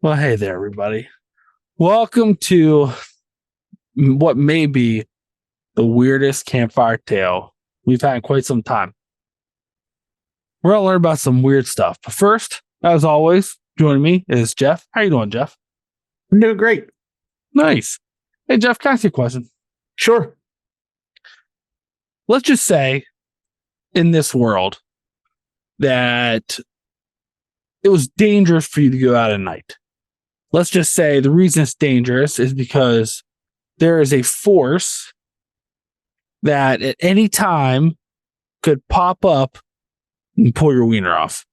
Well, hey there, everybody. Welcome to what may be the weirdest campfire tale we've had in quite some time. We're going to learn about some weird stuff. But first, as always, joining me is Jeff. How you doing, Jeff? I'm doing great. Nice. Hey, Jeff, can I ask you a question? Sure. Let's just say in this world that it was dangerous for you to go out at night. Let's just say the reason it's dangerous is because there is a force that at any time could pop up and pull your wiener off.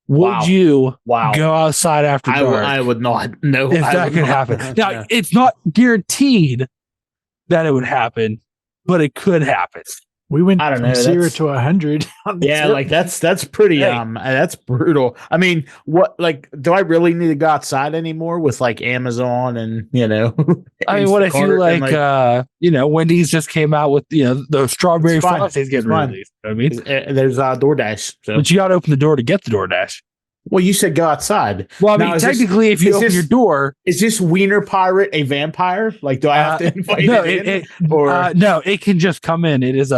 Would you go outside after dark? I would not. No, if that could happen. Now, it's not guaranteed that it would happen, but it could happen. We went from 0 to 100. Yeah, like that's pretty that's brutal. I mean, what do I really need to go outside anymore with like Amazon and I mean, what if you Wendy's just came out with those strawberry frosties getting released. I mean, there's DoorDash, but you got to open the door to get the DoorDash. Well, you said go outside. Well, I mean, technically, if you open your door, is this Wiener Pirate a vampire? Like, do I have to invite it in? No, it can just come in. It's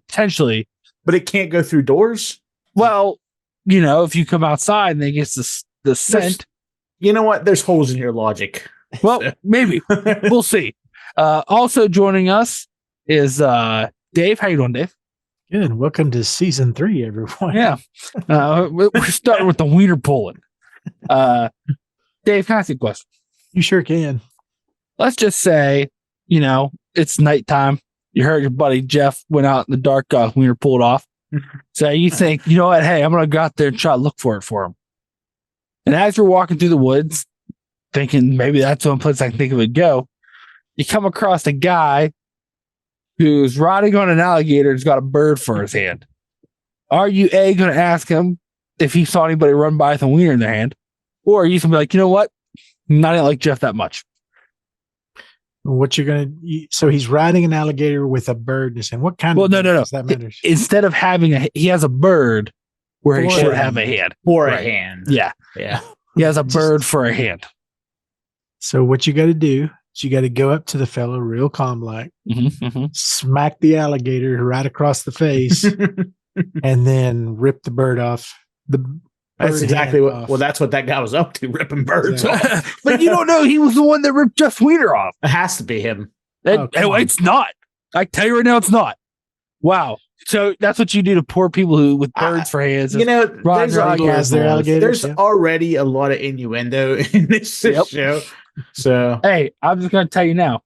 potentially, but it can't go through doors. Well, if you come outside and it gets the scent. You know what? There's holes in your logic. Well, maybe we'll see. Also joining us is Dave. How you doing, Dave? Good. Welcome to season 3, everyone. Yeah. We're starting with the wiener pulling. Dave, can I ask you a question? You sure can. Let's just say, it's nighttime. You heard your buddy Jeff went out in the dark, got his wiener pulled off. So you think, you know what? Hey, I'm going to go out there and try to look for him. And as you're walking through the woods, thinking maybe that's the one place I can think of it go, you come across a guy who's riding on an alligator who's got a bird for his hand. Are you going to ask him if he saw anybody run by with a wiener in their hand? Or are you going to be like, you know what? I didn't like Jeff that much. What you're going to... So he's riding an alligator with a bird in his hand. What kind of... No. That matters? Instead of having he has a bird where he should have a hand. For a hand. Yeah. Yeah. He has a bird for a hand. So what you got to do... You got to go up to the fellow real calm like, smack the alligator right across the face, and then rip the bird off. That's exactly what. Well, that's what that guy was up to, ripping birds off. But you don't know he was the one that ripped Jeff Wiener off. It has to be him. It's not. I tell you right now, it's not. Wow. So that's what you do to poor people with birds for hands. There's already a lot of innuendo in this show. So hey, I'm just gonna tell you now,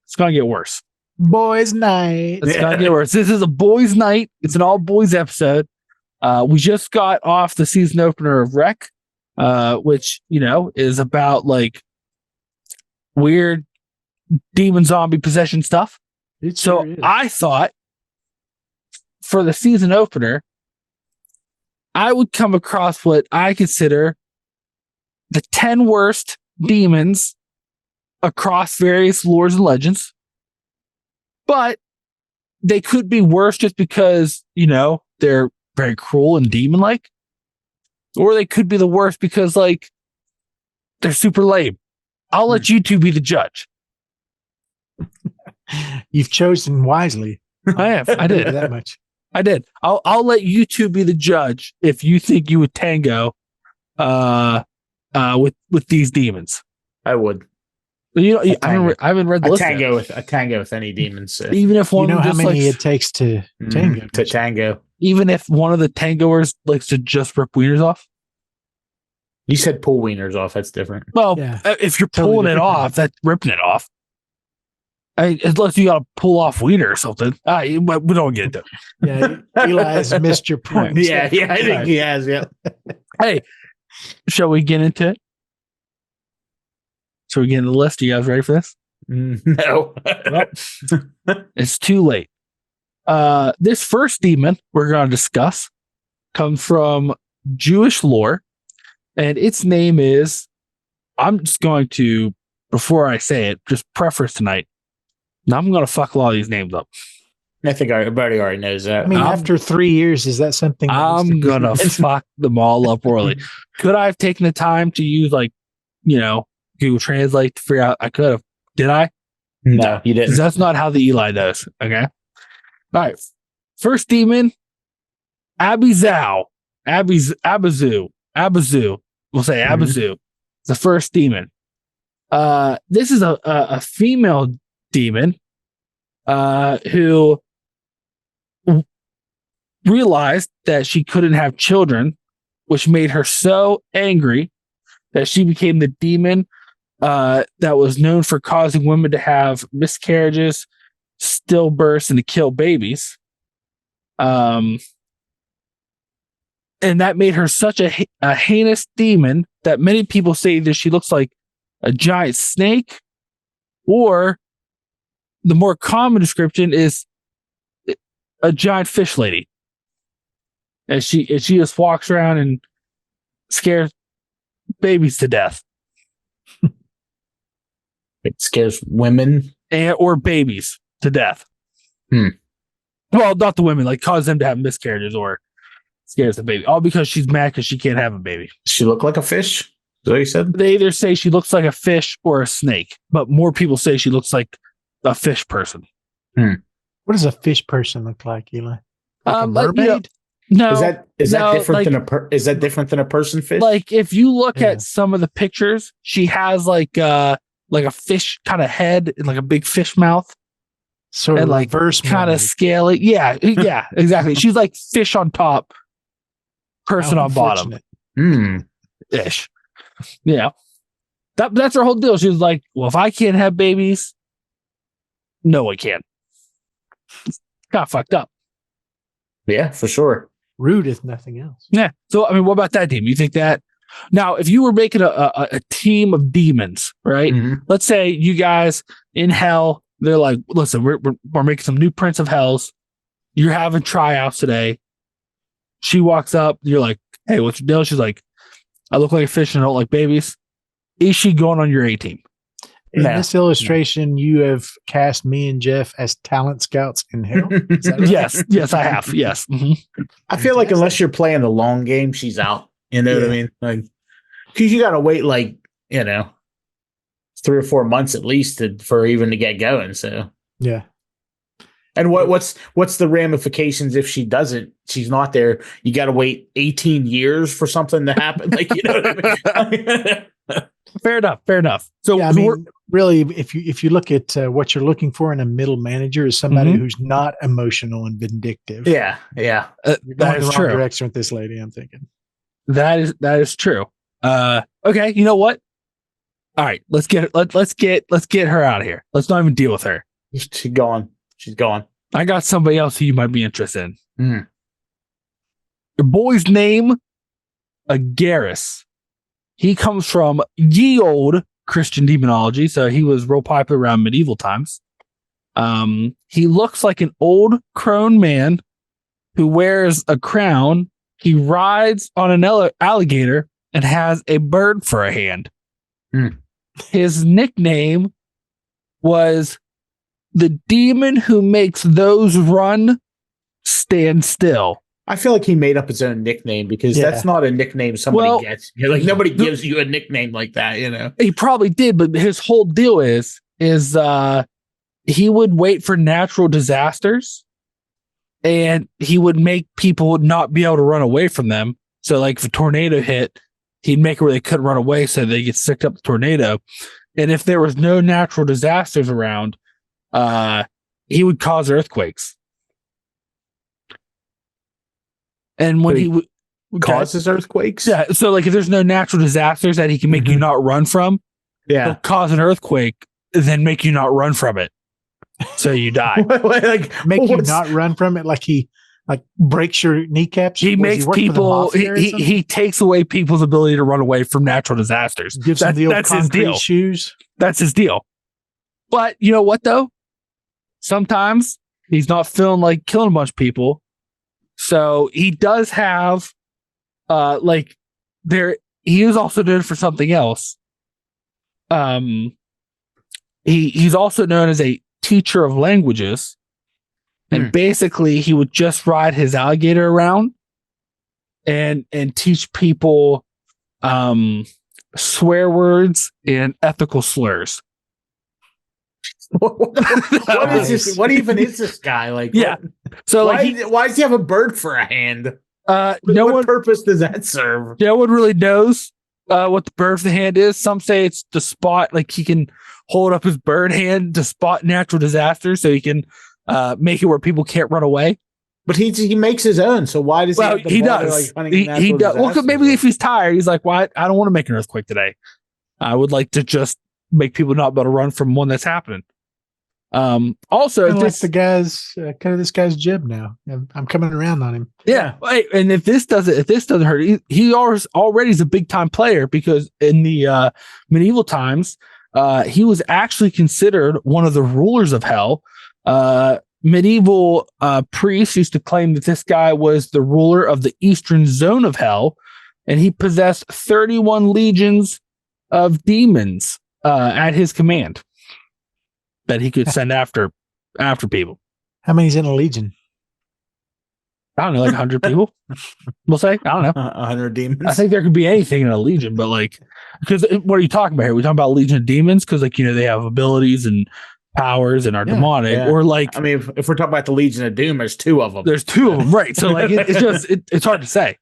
it's gonna get worse. Boys' night. It's gonna get worse. This is a boys' night. It's an all boys episode. We just got off the season opener of Wreck, which is about like weird demon zombie possession stuff. I thought for the season opener, I would come across what I consider the 10 worst demons across various lores and legends, but they could be worse just because they're very cruel and demon-like, or they could be the worst because they're super lame. I'll let you two be the judge. You've chosen wisely. I have. I did that much. I did. I'll let you two be the judge if you think you would tango with these demons. I would. I haven't read the list. A tango with any demons. Even if one, how many it takes to tango. To tango. Even if one of the tangoers likes to just rip wieners off. You said pull wieners off. That's different. Well, if you're pulling it off, that's ripping it off. Unless you got to pull off wiener or something. We don't get into it. Yeah, Eli has missed your point. Yeah, I think he has. Yeah. Hey, shall we get into it? So we get into the list. Are you guys ready for this? No. It's too late. This first demon we're going to discuss comes from Jewish lore, and its name is, I'm just going to, before I say it, just preface tonight. Now I'm going to fuck a lot of these names up. I think everybody already knows that. I mean, after 3 years, is that something? I'm going to fuck them all up early. Could I have taken the time to use Google Translate to figure out. I could have. Did I? No, you didn't. That's not how the Eli does. Okay. All right. First demon, Abizu. Abizu. We'll say Abizu. The first demon. This is a female demon who realized that she couldn't have children, which made her so angry that she became the demon that was known for causing women to have miscarriages, stillbirths, and to kill babies. And that made her such a heinous demon that many people say that she looks like a giant snake, or the more common description is a giant fish lady. And she just walks around and scares babies to death. It scares women or babies to death. Well, not the women, like cause them to have miscarriages or scares the baby. All because she's mad because she can't have a baby. Does she look like a fish? Is that what you said? They either say she looks like a fish or a snake, but more people say she looks like a fish person. What does a fish person look like, Eli? Like a mermaid? No. Is that different is that different than a person fish? Like if you look at some of the pictures, she has like a fish kind of head and like a big fish mouth. Sort of like reverse kind of scaly. Yeah, exactly. She's like fish on top, person on bottom. Ish. Yeah. That's her whole deal. She was like, well, if I can't have babies, no one can. Got fucked up. Yeah, for sure. Rude if nothing else. Yeah. So, I mean, what about that demon? You think that now, if you were making a team of demons, right? Let's say you guys in hell, they're like, listen, we're making some new Prince of Hells. You're having tryouts today. She walks up. You're like, hey, what's your deal? She's like, I look like a fish and I don't like babies. Is she going on your A team? In this illustration, you have cast me and Jeff as talent scouts in hell. Is that right? Yes, I have. Yes. I feel like unless you're playing the long game, she's out. You know what I mean? Like, because you got to wait 3 or 4 months at least for even to get going. So yeah. And what's the ramifications if she's not there? You got to wait 18 years for something to happen. Like, you know what I mean? Fair enough. So, yeah, I mean, really, if you look at what you're looking for in a middle manager is somebody who's not emotional and vindictive. Yeah. You're going the wrong direction with this lady, I'm thinking. That is true. Okay, you know what? All right, let's get her out of here. Let's not even deal with her. She's gone. I got somebody else who you might be interested in. Your boy's name, Agaris. He comes from ye old Christian demonology, so he was real popular around medieval times. He looks like an old crone man who wears a crown. He rides on an alligator and has a bird for a hand. His nickname was the demon who makes those run stand still. I feel like he made up his own nickname because that's not a nickname somebody gets. Like nobody gives you a nickname like that, you know. He probably did, but his whole deal is he would wait for natural disasters and he would make people not be able to run away from them. So like if a tornado hit, he'd make it where they couldn't run away so they get sicked up the tornado. And if there was no natural disasters around, he would cause earthquakes. And when he causes earthquakes, so like if there's no natural disasters that he can make you not run from, he'll cause an earthquake, then make you not run from it, so you die. Like make you not run from it, like he breaks your kneecaps. He makes people. He takes away people's ability to run away from natural disasters. Gives them the old concrete shoes. That's his deal. But you know what though? Sometimes he's not feeling like killing a bunch of people. So he does have, he is also known for something else. He's also known as a teacher of languages, and basically he would just ride his alligator around and teach people, swear words, and ethical slurs. What is this? What even is this guy? Like, yeah. So why does he have a bird for a hand? What purpose does that serve? No one really knows what the bird for the hand is. Some say it's to spot, like he can hold up his bird hand to spot natural disasters, so he can make it where people can't run away. But he makes his own. So why does he does? Like, he does. Well, maybe if he's tired, he's like, "Why? I don't want to make an earthquake today. I would like to just make people not be able to run from one that's happening." Also, this guy's kind of this guy's jib now. I'm coming around on him. Yeah, and if this doesn't hurt, he already is a big time player, because in the medieval times, he was actually considered one of the rulers of hell. Medieval priests used to claim that this guy was the ruler of the eastern zone of hell, and he possessed 31 legions of demons at his command that he could send after people. How many's in a legion? I don't know, like 100 people. We'll say. I don't know. 100 demons. I think there could be anything in a legion, but like, because what are you talking about here? We're talking about legion of demons because, like, they have abilities and powers and are demonic, or like, I mean, if we're talking about the Legion of Doom, there's two of them. There's two of them, right? So like, it's hard to say.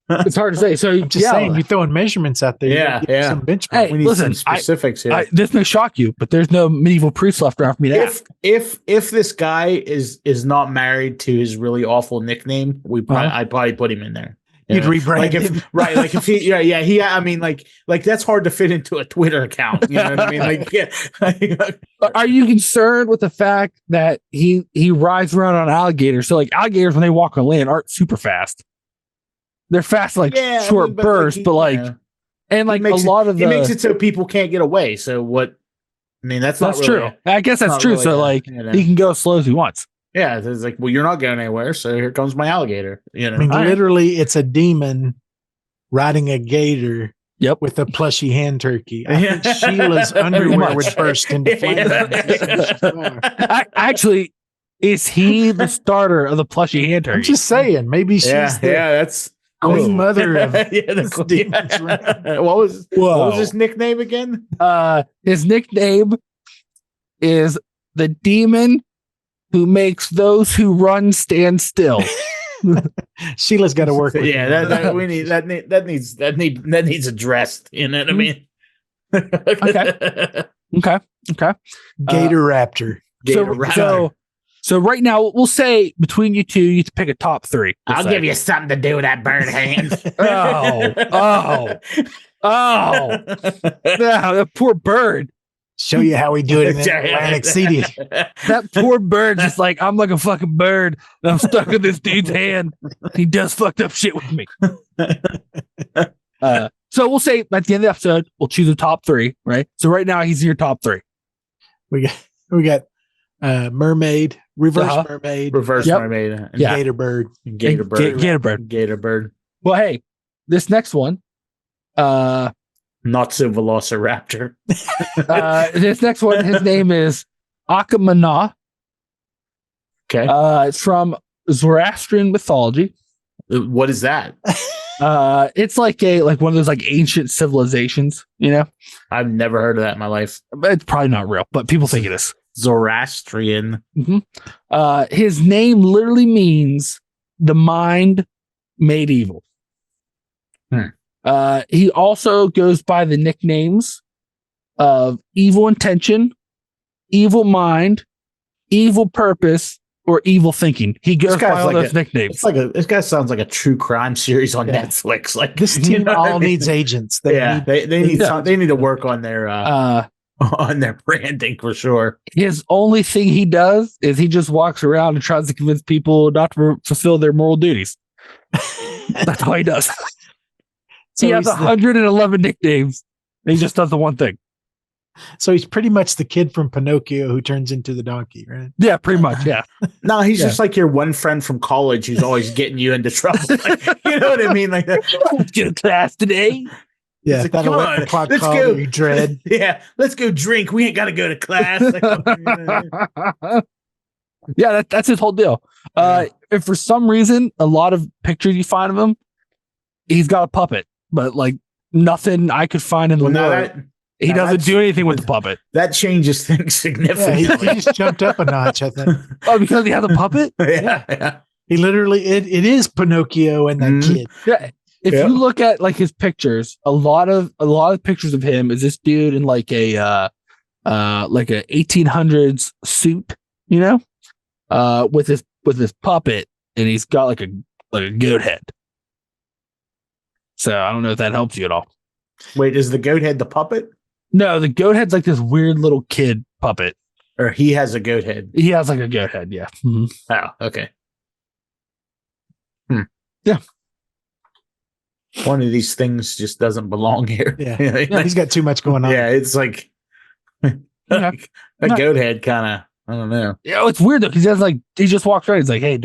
It's hard to say. So I'm just saying, you're throwing measurements out there. Yeah. Some benchmark. Hey, we need some specifics here. This may shock you, but there's no medieval priest left around for me to ask. If this guy is not married to his really awful nickname, I'd probably put him in there. You'd rebrand him. Right? Like if he, he. I mean, like that's hard to fit into a Twitter account. You know what I mean? Like, yeah. Are you concerned with the fact that he rides around on alligators? So like, alligators, when they walk on land, aren't super fast. They're fast, like short bursts, but like, and like he makes it so people can't get away. So what? I mean, that's really, true. I guess that's true. Really, so like, he can go as slow as he wants. Yeah, it's like, well, you're not going anywhere, so here comes my alligator. I mean, literally, it's a demon riding a gator. Yep, with a plushy hand turkey. I think Sheila's underwear would burst into flames. Actually, is he the starter of the plushy hand turkey? I'm just saying, maybe she's that's queen mother of the demons. What was his nickname again? His nickname is the demon who makes those who run stand still. Sheila's got to work with that needs addressed. You know what I mean? Okay. Gator Raptor. So right now, we'll say between you two, you have to pick a top three. I'll give you something to do with that bird hand. That poor bird. Show you how we do it in Atlantic City. That poor bird, just like, I'm like a fucking bird, and I'm stuck in this dude's hand. He does fucked up shit with me. So we'll say at the end of the episode, we'll choose a top three, right? So right now, he's in your top three. We got mermaid, reverse mermaid, mermaid, and gator bird. Gator bird. Well, hey, this next one, not so velociraptor. This next one, his name is Akamana. Okay. It's from Zoroastrian mythology. What is that? It's like one of those like ancient civilizations, I've never heard of that in my life. It's probably not real, but people think it is. Zoroastrian. Mm-hmm. His name literally means the mind made evil. He also goes by the nicknames of evil intention, evil mind, evil purpose, or evil thinking. He goes by all those nicknames. This guy sounds like a true crime series on Netflix. Like, this team all needs agents. They need to work on their branding for sure. His only thing he does is he just walks around and tries to convince people not to fulfill their moral duties. That's all he does. So he has 111 nicknames. And he just does the one thing. So he's pretty much the kid from Pinocchio who turns into the donkey, right? Yeah, pretty much. Yeah. No, he's just like your one friend from college who's always getting you into trouble. Like, you know what I mean? Like, let's get a class today. Yeah, like, come on, let's go. You dread. Yeah, let's go drink. We ain't got to go to class. Yeah, that's his whole deal. If for some reason a lot of pictures you find of him, he's got a puppet, but like nothing I could find in the lore. He doesn't do anything with the puppet. That changes things significantly. Yeah, he just jumped up a notch, I think. Oh, because he has a puppet? Yeah. He literally, it is Pinocchio and that kid. Yeah. If you look at like his pictures, a lot of pictures of him is this dude in like a 1800s suit, you know, with his puppet, and he's got like a goat head. So I don't know if that helps you at all. Wait, is the goat head the puppet? No, the goat head's like this weird little kid puppet. Or he has a goat head? He has like a goat head, yeah. Mm-hmm. Oh, okay. Yeah. One of these things just doesn't belong here. Yeah. He's got too much going on. Yeah, it's like a goat head kind of, I don't know. Yeah, it's weird though, because he just walks around. He's like, hey,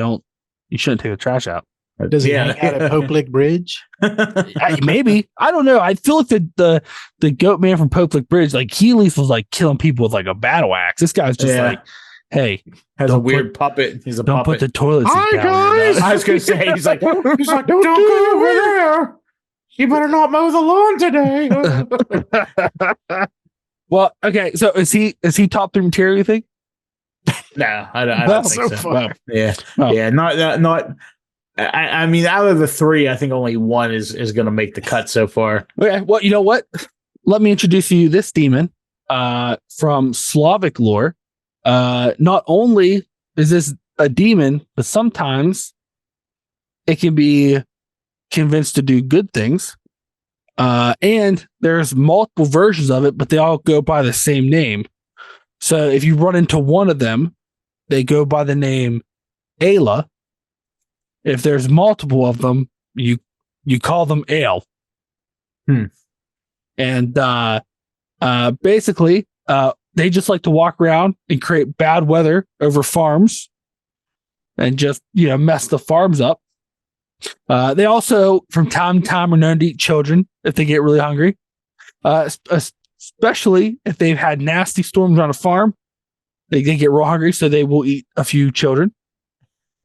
you shouldn't take the trash out. Does he hang out at Pope Lick Bridge? Maybe. I don't know. I feel like the goat man from Pope Lick Bridge, like he at least was like killing people with like a battle axe. This guy's just like, hey, has a weird puppet. He's a don't puppet. put the toilet seat down. Guys. I was gonna say he's like, don't go over there. You better not mow the lawn today. Well, okay. So is he top 3 material, you think? No, I don't think so. Wow. Yeah. Oh. Yeah, not I mean, out of the 3, I think only one is going to make the cut so far. Okay. Well, you know what? Let me introduce you this demon from Slavic lore. Not only is this a demon, but sometimes it can be convinced to do good things. And there's multiple versions of it, but they all go by the same name. So if you run into one of them, they go by the name Ayla. If there's multiple of them, you call them Ale. And basically, they just like to walk around and create bad weather over farms and just, mess the farms up. They also, from time to time, are known to eat children if they get really hungry, especially if they've had nasty storms on a farm. They get real hungry, so they will eat a few children.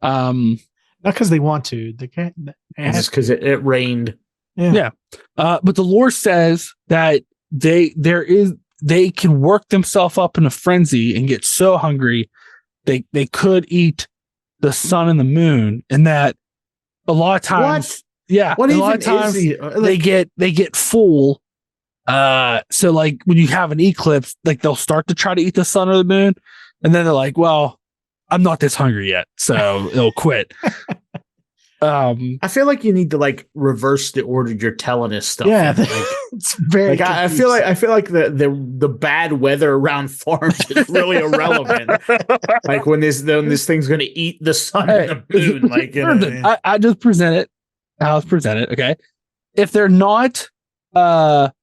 Not because they want to. They can't. Just because it rained. Yeah. But the lore says that they can work themselves up in a frenzy and get so hungry they could eat the sun and the moon, and that a lot of times, what a lot of times they get full. So like when you have an eclipse, like they'll start to try to eat the sun or the moon, and then they're like, well, I'm not this hungry yet, so they'll quit. I feel like you need to like reverse the order you're telling us stuff. Yeah, like, it's very. Like I feel like the bad weather around farms is really irrelevant. Like when this thing's going to eat the sun and the moon. Like I just present it how it's presented. Okay, if they're not causing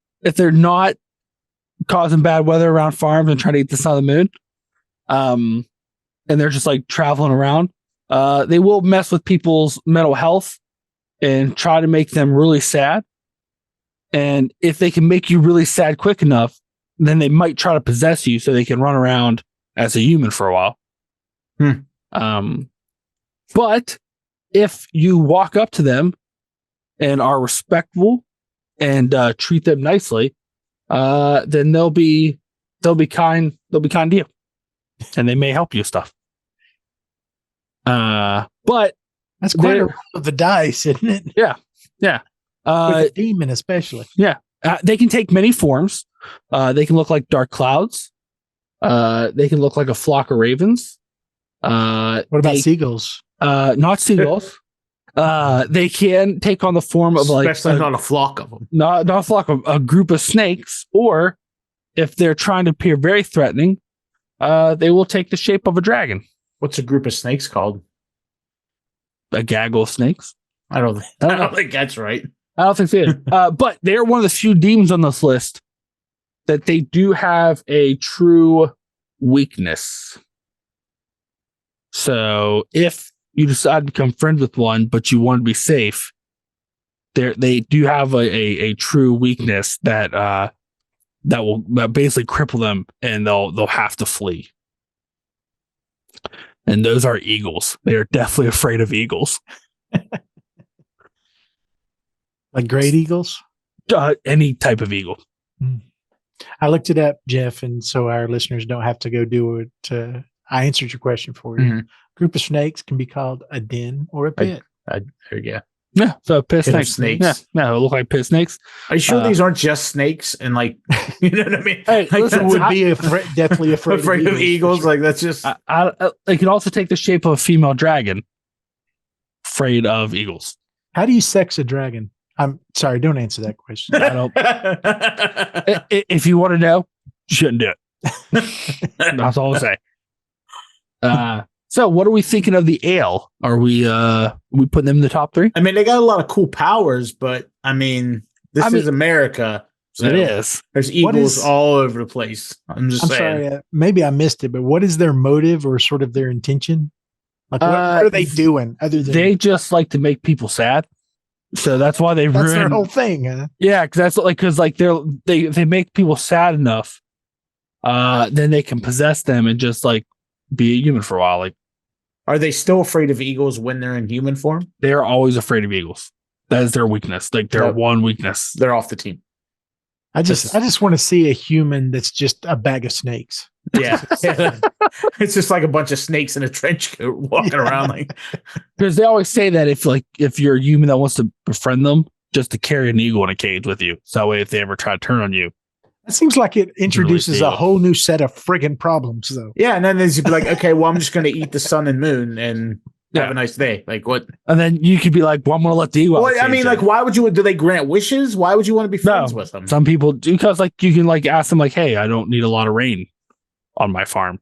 bad weather around farms and trying to eat the sun and the moon, and they're just like traveling around. They will mess with people's mental health and try to make them really sad. And if they can make you really sad quick enough, then they might try to possess you so they can run around as a human for a while. But if you walk up to them and are respectful and treat them nicely, then they'll be kind to you, and they may help you with stuff. But that's quite a roll of the dice, isn't it? Yeah. With a demon, especially. Yeah. They can take many forms. They can look like dark clouds. They can look like a flock of ravens. What about seagulls? Not seagulls. They can take on the form of like, especially not a flock of them. Not a flock of a group of snakes, or if they're trying to appear very threatening, they will take the shape of a dragon. What's a group of snakes called? A gaggle of snakes. I don't think that's right. I don't think so either. But they're one of the few demons on this list that they do have a true weakness. So if you decide to become friends with one, but you want to be safe, they do have a true weakness that will basically cripple them, and they'll have to flee. And those are eagles. They are definitely afraid of eagles. Like great eagles? any type of eagle. I looked it up, Jeff, and so our listeners don't have to go do it. I answered your question for you. Group of snakes can be called a den or a pit. There you go. Yeah, so pit Pit of snakes. Yeah, it look like pit snakes. Are you sure these aren't just snakes? And like, you know what I mean? Hey, like listen, would be definitely afraid of eagles. Sure. Like that's just. It can also take the shape of a female dragon. Afraid of eagles. How do you sex a dragon? I'm sorry, don't answer that question. I don't. If you want to know, you shouldn't do it. That's all I'll say. So what are we thinking of the ale? Are we putting them in the top 3? I mean, they got a lot of cool powers, but I mean, this is America. So it is. There's eagles all over the place. I'm saying. Sorry, maybe I missed it, but what is their motive or sort of their intention? Like, what are they doing other than they just like to make people sad? So that's why they ruin their whole thing. Huh? Yeah, because they make people sad enough. Then they can possess them and just like be a human for a while. Like, are they still afraid of eagles when they're in human form? They are always afraid of eagles. That is their weakness. Like their one weakness. They're off the team. I just want to see a human that's just a bag of snakes. Yeah. It's just like a bunch of snakes in a trench coat walking around. Like, because they always say that if you're a human that wants to befriend them, just to carry an eagle in a cage with you. So that way, if they ever try to turn on you. It seems like it introduces a whole new set of friggin' problems, though. Yeah, and then you'd be like, okay, well, I'm just going to eat the sun and moon and have a nice day. Like, what? And then you could be like, well, I'm going to let the eagle out. Well, I mean, like, why would you? Do they grant wishes? Why would you want to be friends with them? Some people do, because like you can like ask them like, hey, I don't need a lot of rain on my farm,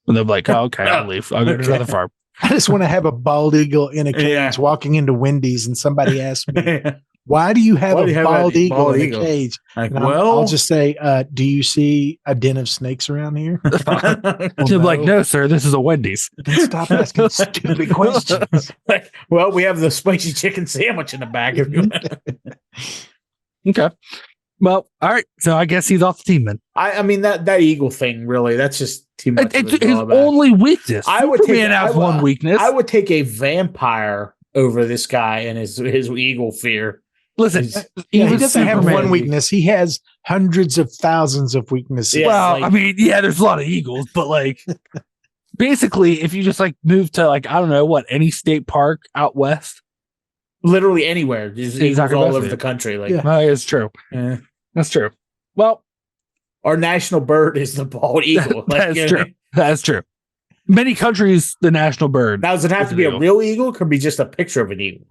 and they'll be like, oh, okay, I'll leave. I'll go to another farm. I just want to have a bald eagle in a cage walking into Wendy's, and somebody asks me, why do you have a bald eagle in a cage? Like, I'll just say, do you see a den of snakes around here? They're like, no, sir, this is a Wendy's. Stop asking stupid questions. Like, well, we have the spicy chicken sandwich in the back. Okay. Well, all right. So I guess he's off the team then. I mean that eagle thing, really, that's just too much. It's his only weakness. Superman has one weakness. I would take a vampire over this guy and his eagle fear. Listen, he doesn't have one weakness. He has hundreds of thousands of weaknesses. Yeah, well, I mean, yeah, there's a lot of eagles, but like, basically, if you just like move to like, I don't know any state park out west, literally anywhere, there's eagles all over the country. Like, it's true. Yeah, that's true. Well, our national bird is the bald eagle. That's true. That's true. Many countries, the national bird. Now, does it have to be a real eagle? Could be just a picture of an eagle.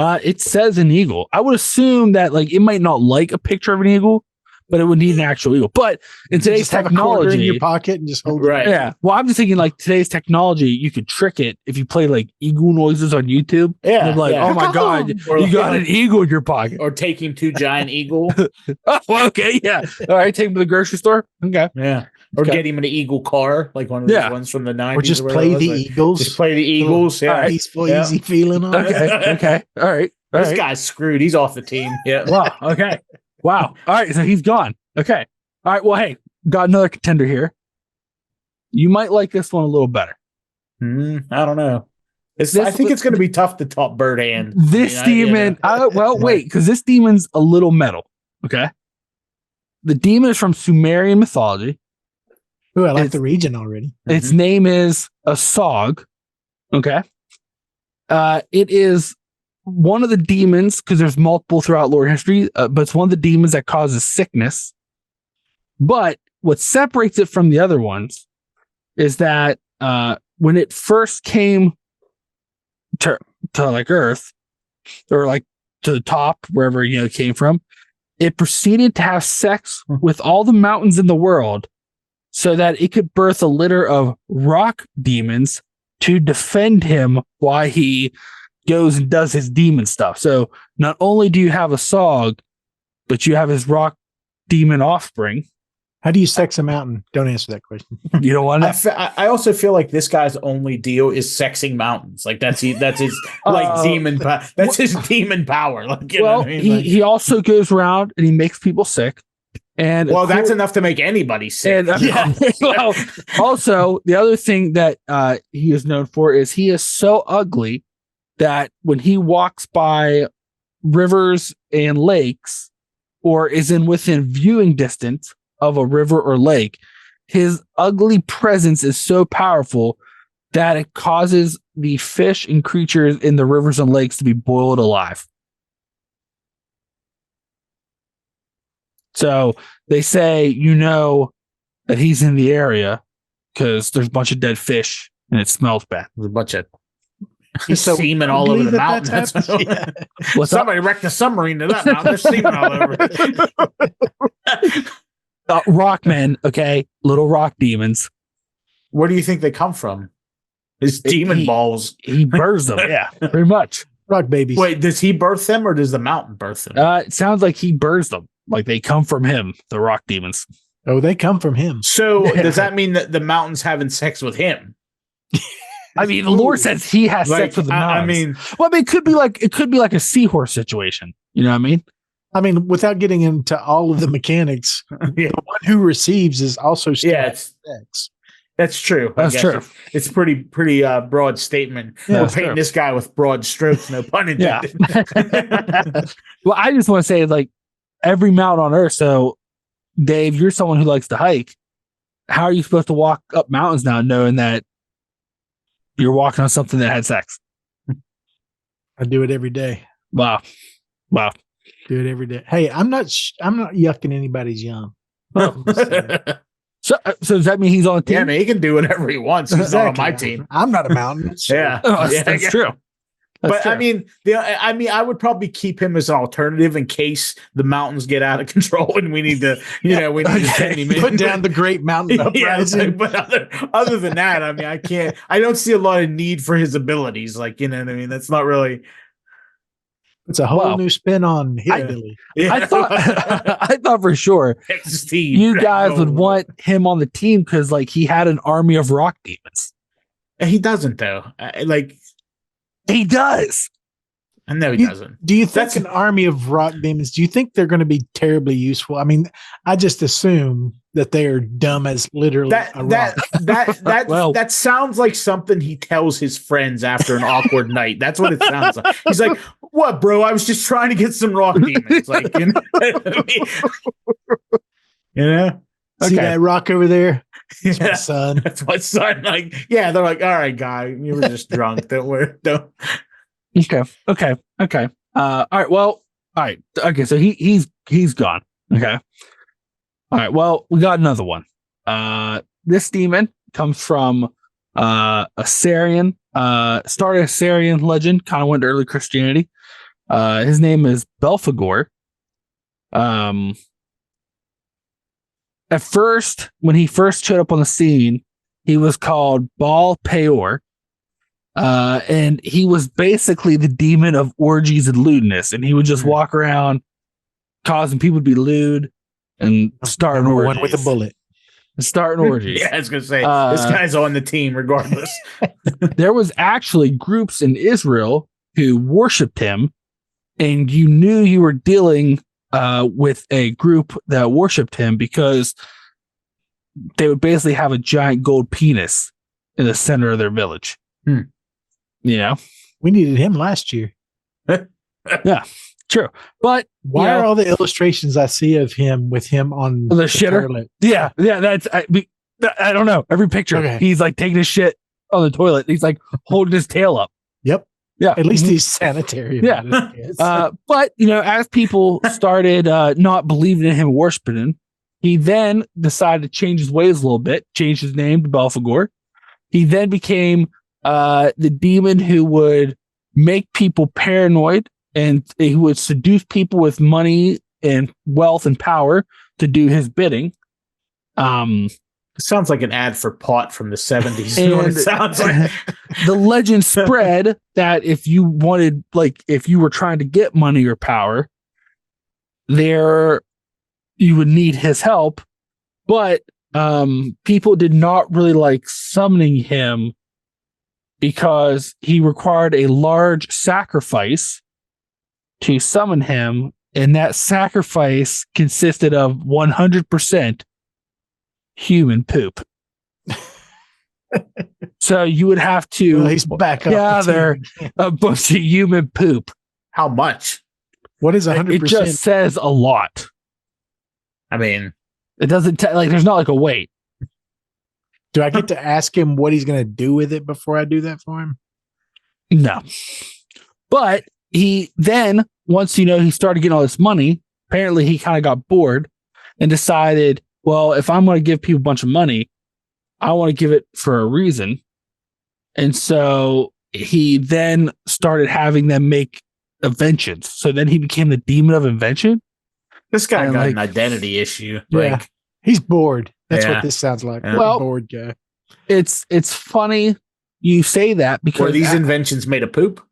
It says an eagle. I would assume that like it might not like a picture of an eagle, but it would need an actual eagle. But in today's technology, in your pocket and just hold it. Right. Yeah. Well, I'm just thinking like today's technology, you could trick it if you play like eagle noises on YouTube. Yeah. And like, oh my god, you got an eagle in your pocket, or take him to giant eagle. Oh, okay, yeah. All right, take him to the grocery store. Okay. Yeah. Or get him an eagle car, like one of those ones from the 90s. Or just play the Eagles. Just play the Eagles. Yeah. Peaceful, easy feeling on it. Okay. All right. This guy's screwed. He's off the team. Yeah. Wow. Okay. Wow. All right. So he's gone. Okay. All right. Well, hey, got another contender here. You might like this one a little better. I don't know. I think it's going to be tough to top Bird and this demon. Wait, because this demon's a little metal. Okay. The demon is from Sumerian mythology. Ooh, I like the region already. Its name is a Sog. Okay. It is one of the demons, because there's multiple throughout lore history, but it's one of the demons that causes sickness. But what separates it from the other ones is that when it first came to like Earth, or like to the top, wherever it came from, it proceeded to have sex with all the mountains in the world so that it could birth a litter of rock demons to defend him while he goes and does his demon stuff. So not only do you have a Sog, but you have his rock demon offspring. How do you sex a mountain? Don't answer that question. You don't want to. I also feel like this guy's only deal is sexing mountains. Like that's his like demon. That's his demon power. Like, you know what I mean? He also goes around and he makes people sick. And that's enough to make anybody sick. And, well, also the other thing that he is known for is he is so ugly that when he walks by rivers and lakes, or is within viewing distance of a river or lake, his ugly presence is so powerful that it causes the fish and creatures in the rivers and lakes to be boiled alive. So they say, that he's in the area because there's a bunch of dead fish and it smells bad. There's a bunch of semen all over the mountain. Somebody wrecked a submarine to that mountain. There's semen all over it. Rockmen, okay? Little rock demons. Where do you think they come from? His demon balls. He births them, yeah, pretty much. Rock babies. Wait, does he birth them or does the mountain birth them? It sounds like he births them. Like they come from him, the rock demons. Oh, they come from him. So does that mean that the mountain's having sex with him? I mean, the Lord says he has sex with the mountains. It could be like a seahorse situation. You know what I mean? I mean, without getting into all of the mechanics, the one who receives is also sex. That's true. That's true. It's pretty broad statement. Yeah, we're painting this guy with broad strokes, no pun intended. Well, I just want to say, like, every mountain on Earth. So, Dave, you're someone who likes to hike. How are you supposed to walk up mountains now, knowing that you're walking on something that had sex? I do it every day. Wow. Do it every day. Hey, I'm not yucking anybody's yum. So does that mean he's on the team? Yeah, man, he can do whatever he wants. He's not on my team. I'm not a mountain. So. Yeah, that's true. But true. I mean, I would probably keep him as an alternative in case the mountains get out of control and we need to, we need to send him in. Put down the great mountain uprising. But other than that, I mean, I don't see a lot of need for his abilities. Like, you know what I mean? That's not really. It's a whole new spin on Hillbilly. I thought for sure you guys would want him on the team because, like, he had an army of rock demons. He doesn't, though. He does. I know he doesn't. Do you think an army of rock demons? Do you think they're going to be terribly useful? I mean, I just assume that they are dumb as literally a rock. That sounds like something he tells his friends after an awkward night. That's what it sounds like. He's like, "What, bro? I was just trying to get some rock demons." Like, you know? See that rock over there? That's my son. That's my son. Like, yeah, they're like, "All right, guy, you were just drunk. Don't worry. Don't." Okay. All right. Well, all right. Okay. So he's gone. Okay. All right. Well, we got another one. This demon comes from a Syrian, started a Syrian legend, kind of went to early Christianity. His name is Belphegor. At first, when he first showed up on the scene, he was called Baal Peor. And he was basically the demon of orgies and lewdness. And he would just walk around causing people to be lewd and starting orgies. One with a bullet. Starting orgies. Yeah, I was going to say, this guy's on the team regardless. There was actually groups in Israel who worshipped him, and you knew you were dealing with a group that worshipped him because they would basically have a giant gold penis in the center of their village. You know, we needed him last year. Yeah, true. But why are all the illustrations I see of him with him on the shitter? Toilet? Yeah. That's I don't know. Every picture, he's like taking his shit on the toilet. He's like holding his tail up. Yep. Yeah. At least he's sanitary. Yeah. But as people started not believing in him, worshiping him, he then decided to change his ways a little bit. Changed his name to Belphegor. He then became the demon who would make people paranoid, and he would seduce people with money and wealth and power to do his bidding. It sounds like an ad for pot from the 70s. You know what it sounds like? The legend spread that if you wanted, like, if you were trying to get money or power, you would need his help. But people did not really like summoning him because he required a large sacrifice to summon him, and that sacrifice consisted of 100% human poop. So you would have to he's back up gather a bunch of human poop. How much? What is 100%? It just says a lot. I mean, it doesn't like there's not like a weight. Do I get to ask him what he's going to do with it before I do that for him? No. But he then, once he started getting all this money, apparently he kind of got bored and decided, well, if I'm going to give people a bunch of money, I want to give it for a reason. And so he then started having them make inventions. So then he became the demon of invention. This guy got an identity issue. Yeah. He's bored. That's Yeah. what this sounds like. Yeah. Well, bored guy. It's funny you say that because were these inventions made of poop?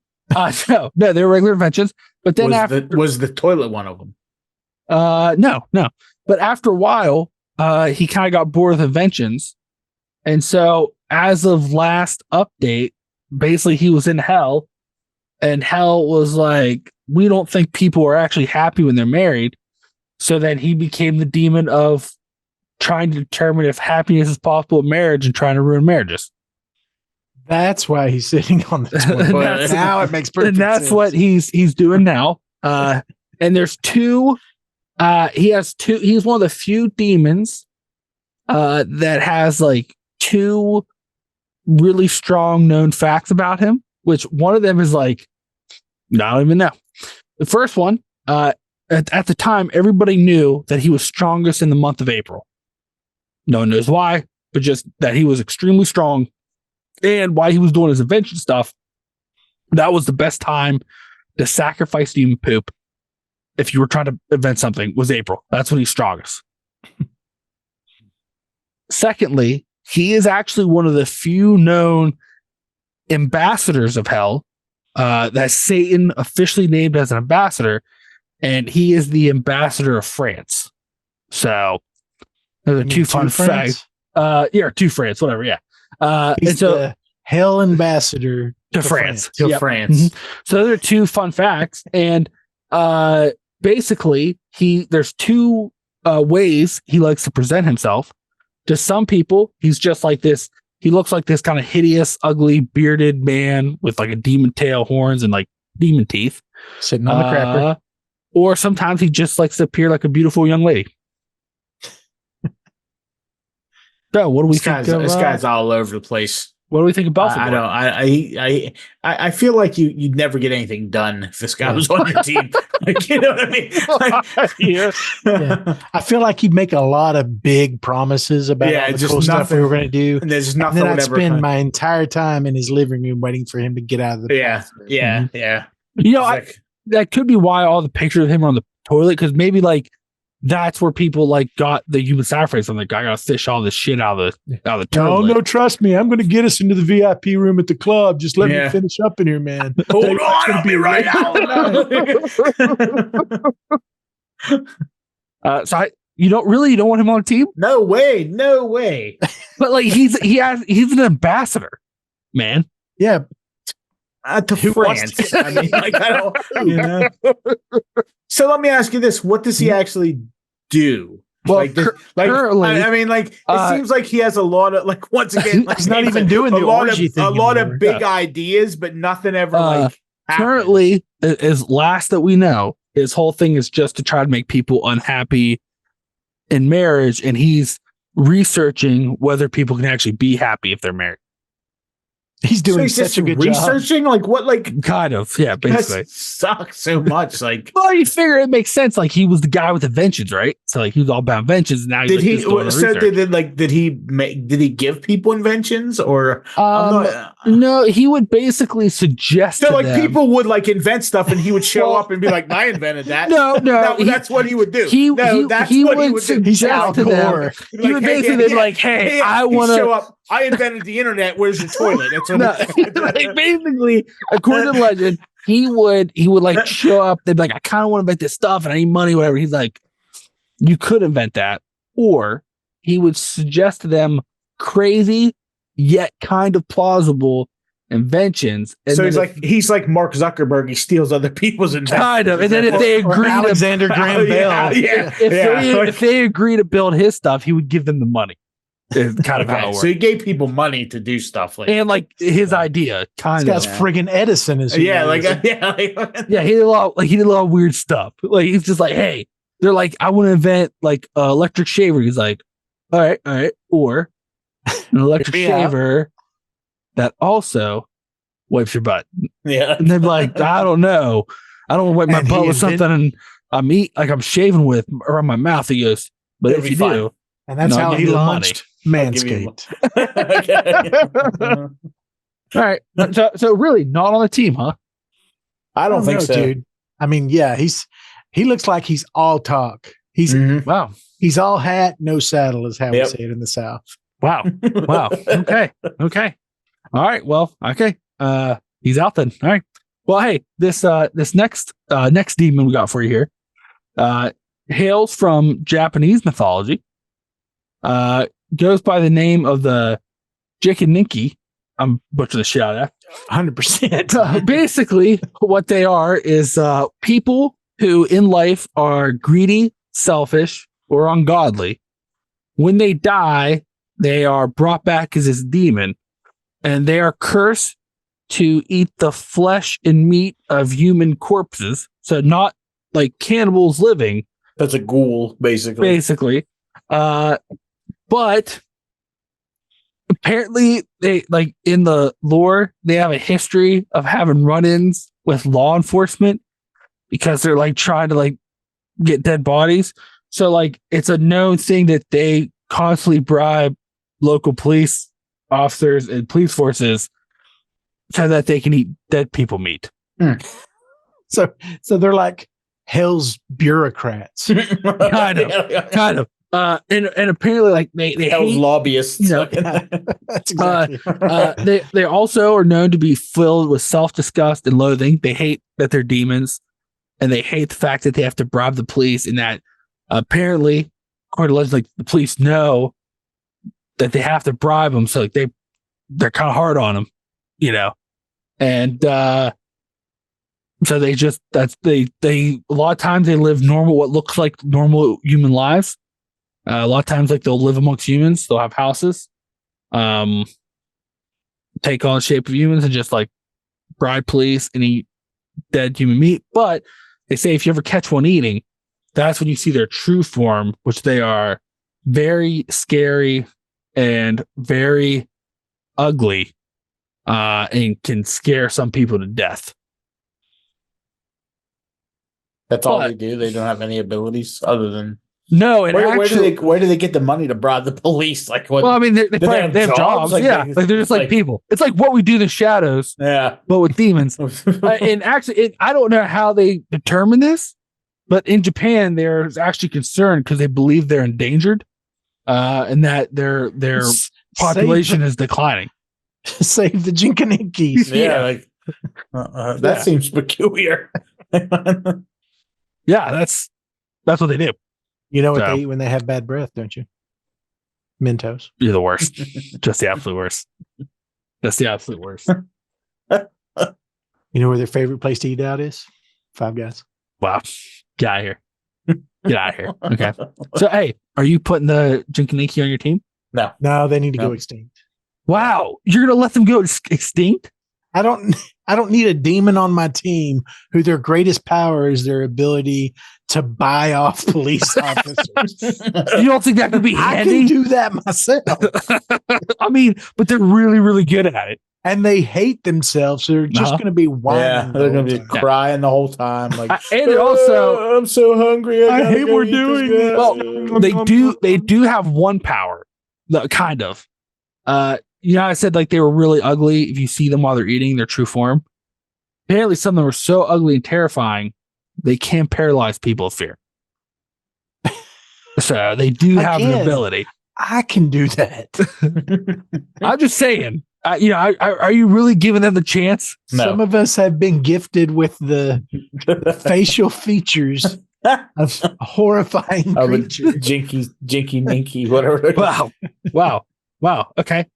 No, they're regular inventions. But then was the toilet one of them? No. But after a while, he kind of got bored with inventions. And so as of last update, basically he was in hell, and hell was like, we don't think people are actually happy when they're married. So then he became the demon of trying to determine if happiness is possible in marriage and trying to ruin marriages. That's why he's sitting on the toilet. Now it makes perfect sense. And that's what he's doing now. And there's two. He's one of the few demons that has like two really strong known facts about him, which one of them is like, I don't even know. The first one, at the time, everybody knew that he was strongest in the month of April. No one knows why, but just that he was extremely strong, and why he was doing his invention stuff. That was the best time to sacrifice demon poop. If you were trying to invent something, was April. That's when he's strongest. Secondly, he is actually one of the few known ambassadors of hell that Satan officially named as an ambassador, and he is the ambassador of France. So those are two fun facts. To France, whatever. Yeah. He's and so the hell ambassador to France. To Yep. France. Mhm. So those are two fun facts, and basically there's two ways he likes to present himself. To some people, he's just like this. He looks like this kind of hideous, ugly, bearded man with like a demon tail, horns, and like demon teeth. Sitting on the crapper. Or sometimes he just likes to appear like a beautiful young lady. So, what do we think? This guy's all over the place. What do we think about? I don't. I feel like you'd never get anything done if this guy was on your team. Like, you know what I mean? Like, Yeah. I feel like he'd make a lot of big promises about all the cool stuff we were going to do. And there's nothing. And then I'd spend my entire time in his living room waiting for him to get out of the bathroom. Yeah. You know, that could be why all the pictures of him are on the toilet, because maybe like that's where people like got the human sacrifice. I'm like, I gotta fish all this shit out of the toilet. No, trust me. I'm going to get us into the VIP room at the club. Just let me finish up in here, man. Hold on, I'll be right out. So you don't want him on a team? No way. But like he's an ambassador, man. Yeah. To France. I mean, like, I don't, you know. So let me ask you this: what does he actually do? Well, currently, I mean, like, it seems like he has a lot of, like, once again, like, he's not even doing the orgy thing. A lot of big ideas, but nothing ever like. Currently, as last that we know, his whole thing is just to try to make people unhappy in marriage, and he's researching whether people can actually be happy if they're married. He's doing such a good researching, job. like what, like kind of, yeah, basically. That sucks so much. Like, well, you figure it makes sense. Like he was the guy with inventions, right? So like he was all about inventions. And now he's did he give people inventions or? No, he would basically suggest. So like people would like invent stuff, and he would show up and be like, "I invented that." No, that's what he would do. That's what he would suggest to them. He would basically be like, "Hey, I want to show up. I invented the internet. Where's your toilet?" That's what like basically, according to legend, he would like show up. They'd be like, "I kind of want to invent this stuff, and I need money, whatever." He's like, "You could invent that," or he would suggest to them crazy yet kind of plausible inventions. And so he's like Mark Zuckerberg. He steals other people's inventions. Kind of, and then if they agree, Alexander Graham Bell, if they agree to build his stuff, he would give them the money. is kind of how it works. So he gave people money to do stuff like, and like his idea, kind This of. guy's friggin' Edison is who yeah, he like is. Yeah, he did a lot. Like he did a lot of weird stuff. Like he's just like, hey, they're like, I want to invent like an electric shaver. He's like, all right, or an electric Yeah. shaver that also wipes your butt. yeah. And they're like, I don't know, I don't want to wipe And my butt he with something and I'm shaving with around my mouth. He goes, but It'll if be you fine. do, And that's No, how give he me the launched I'll give you Manscaped. Okay. all right. So really not on the team, huh? I don't think know, so. dude. I mean, yeah, he looks like he's all talk. He's Mhm. Wow. he's all hat, no saddle, is how we Yep. say it in the South. Wow. Okay. All right. Well, okay. He's out then. All right. Well, hey, this next demon we got for you here, hails from Japanese mythology. Goes by the name of the Jikininki. I'm butchering the shit out of that. 100%. Basically, what they are is people who in life are greedy, selfish, or ungodly. When they die, they are brought back as this demon, and they are cursed to eat the flesh and meat of human corpses. So not like cannibals living, That's a ghoul, basically. But apparently they like in the lore, they have a history of having run-ins with law enforcement because they're like trying to like get dead bodies. So like it's a known thing that they constantly bribe local police officers and police forces so that they can eat dead people meat. So they're like hell's bureaucrats. Kind of. And apparently like they Hell's hate, lobbyists. you know, That's exactly. they also are known to be filled with self-disgust and loathing. They hate that they're demons, and they hate the fact that they have to bribe the police, and that apparently, according to legend, like the police know that they have to bribe them, so like they're kind of hard on them, you know. And so they just they a lot of times they live what looks like normal human lives. A lot of times, like they'll live amongst humans. They'll have houses, take on the shape of humans, and just like bribe police and eat dead human meat. But they say if you ever catch one eating, that's when you see their true form, which they are very scary and very ugly, and can scare some people to death. That's all But- they do. They don't have any abilities other than No, and actually, where do they get the money to bribe the police? Like what? well, I mean, they Do probably they have jobs. Like, yeah, like they're just like people. It's like what we do in the shadows, yeah. but with demons. And actually, I don't know how they determine this, but in Japan, they're actually concerned because they believe they're endangered, and that their population is declining. Save the Jinkaninkis. Yeah, like that seems peculiar. Yeah, that's what they do. You know what So- they eat when they have bad breath, don't you? Mentos. You're the worst. Just the absolute worst. That's the absolute worst. You know where their favorite place to eat out is? Five Guys. Wow. Get out of here. Get out of here. Okay. So, hey, are you putting the Jinkaniki on your team? No, they need to No. go extinct. Wow. You're going to let them go extinct? I don't need a demon on my team who their greatest power is their ability to buy off police officers. You don't think that could be I handy? can do that myself. I mean, but they're really, really good at it. And they hate themselves. So they're just Uh-huh. going to be whining. Yeah, the they're whole gonna be time. crying the whole time. Like, And it also, "Oh, I'm so hungry. I gotta hate go we're eat doing this this." guy." well, they do have one power, kind of. I said like they were really ugly. If you see them while they're eating their true form, apparently some of them are so ugly and terrifying they can paralyze people with fear. So they do have an Again. ability. I can do that. I'm just saying. Are you really giving them the chance? No. Some of us have been gifted with the facial features of horrifying Of a creatures. jinky ninky, whatever. Wow. Okay.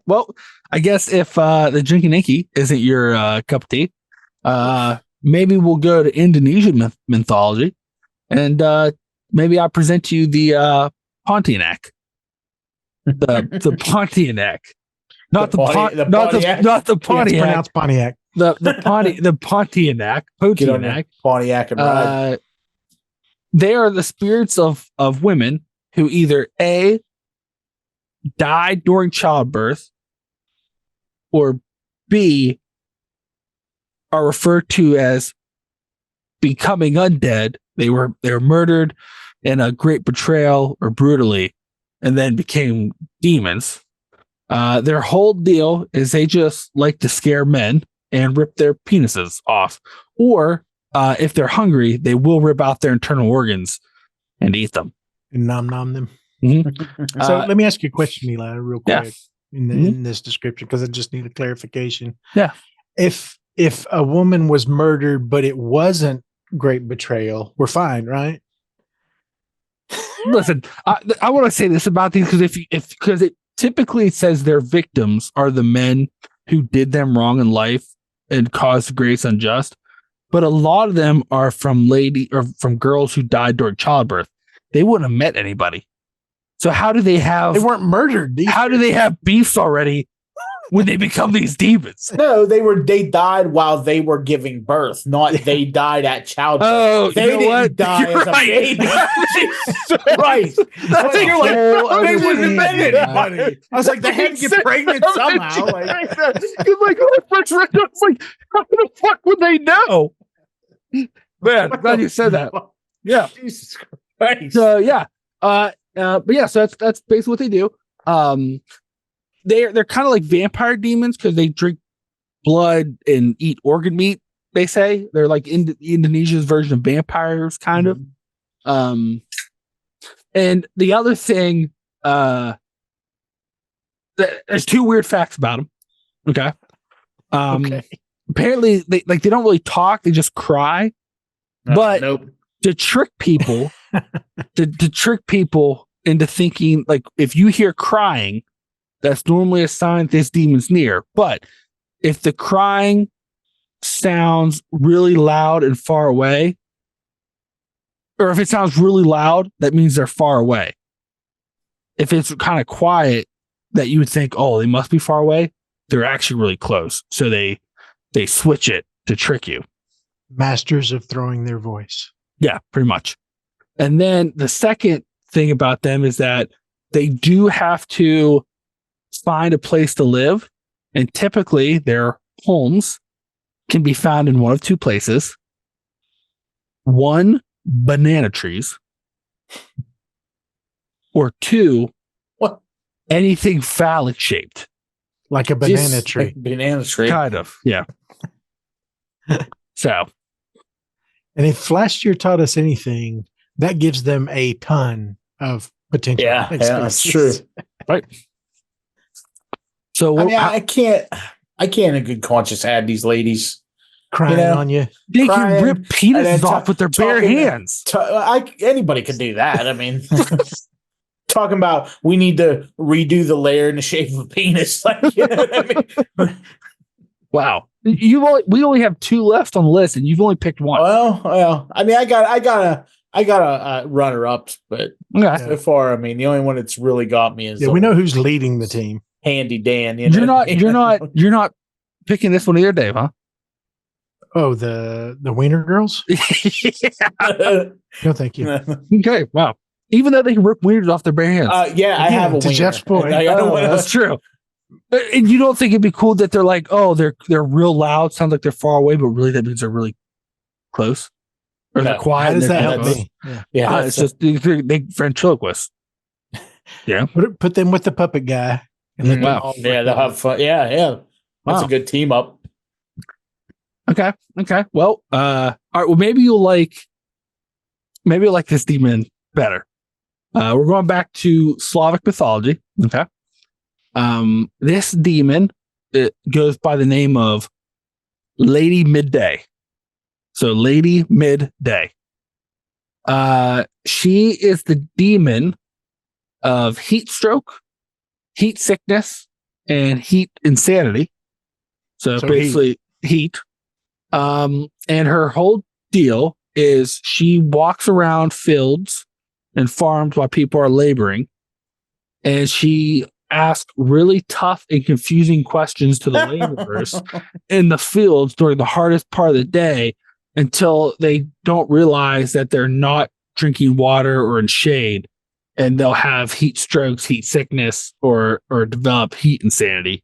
Well, I guess if the Jinkaniki isn't your cup of tea, maybe we'll go to Indonesian mythology, and maybe I'll present you the Pontianak. the Pontiac, not the Pontiac. Pontiac, pronounced Pontiac. the Pontiac, Pontiac and ride. They are the spirits of women who either A, died during childbirth, or B, are referred to as becoming undead. They were murdered in a great betrayal or brutally, and then became demons. Their whole deal is they just like to scare men and rip their penises off, or if they're hungry, they will rip out their internal organs and eat them. And nom them. Mm-hmm. So let me ask you a question, Eli, real quick, yeah. in this description, because I just need a clarification. Yeah. If a woman was murdered, but it wasn't great betrayal, we're fine, right? Listen, I want to say this about these because it typically says their victims are the men who did them wrong in life and caused grace unjust, but a lot of them are from girls who died during childbirth. They wouldn't have met anybody. So how do they have? They weren't murdered. How do they have beefs already when they become these demons? No, they died while they were giving birth, not they died at childbirth. Oh, they didn't die as a baby. Right. That's you're like, they wouldn't have met anybody. anybody. I was like, they had to get pregnant somehow. You're like, oh, I was like, how the fuck would they know? Man, I'm glad you said that. Yeah. Jesus Christ. So yeah. But yeah, so that's basically what they do. They're kind of like vampire demons because they drink blood and eat organ meat. They say they're like Indonesia's version of vampires, kind of. And the other thing, there's two weird facts about them. Okay. Apparently they don't really talk; they just cry. But nope. To trick people, to trick people into thinking like if you hear crying, that's normally a sign this demon's near. But if the crying sounds really loud and far away, or if it sounds really loud, that means they're far away. If it's kind of quiet, that you would think, oh, they must be far away, they're actually really close. So they switch it to trick you. Masters of throwing their voice. Yeah, pretty much. And then the second thing about them is that they do have to find a place to live. And typically their homes can be found in one of two places. One, banana trees. Or two, what? Anything phallic shaped. Like a banana tree. Like banana tree. Kind of, yeah. So. And if last year taught us anything, that gives them a ton of potential. Yeah, that's true. Right. So I can't in good conscience add these ladies crying on you. They can rip penises off with their bare hands. Anybody could do that. I mean, talking about we need to redo the layer in the shape of a penis. Like, you know what I mean? Wow. We only have two left on the list, and you've only picked one. Well. I mean, I got a runner up, but so far, I mean, the only one that's really got me is we know who's leading the team. Handy Dan. You're not picking this one either, Dave, huh? Oh, the Wiener Girls? No, thank you. Okay, wow. Even though they can rip wieners off their bare hands. Yeah, I have a to wiener. Jeff's point. That's true. And you don't think it'd be cool that they're like, oh, they're real loud, sounds like they're far away, but really that means they're really close, or they're quiet. How does that help me? Yeah, it's just they ventriloquists. Yeah, put them with the puppet guy. And wow. Yeah, they'll have fun. Yeah. That's a good team up. Okay. Well, all right. Well, maybe you'll like this demon better. We're going back to Slavic mythology. Okay. This demon, it goes by the name of Lady Midday. So Lady Midday. She is the demon of heat stroke, heat sickness, and heat insanity. So basically heat. And her whole deal is she walks around fields and farms while people are laboring and she asked really tough and confusing questions to the laborers in the fields during the hardest part of the day until they don't realize that they're not drinking water or in shade, and they'll have heat strokes, heat sickness, or develop heat insanity.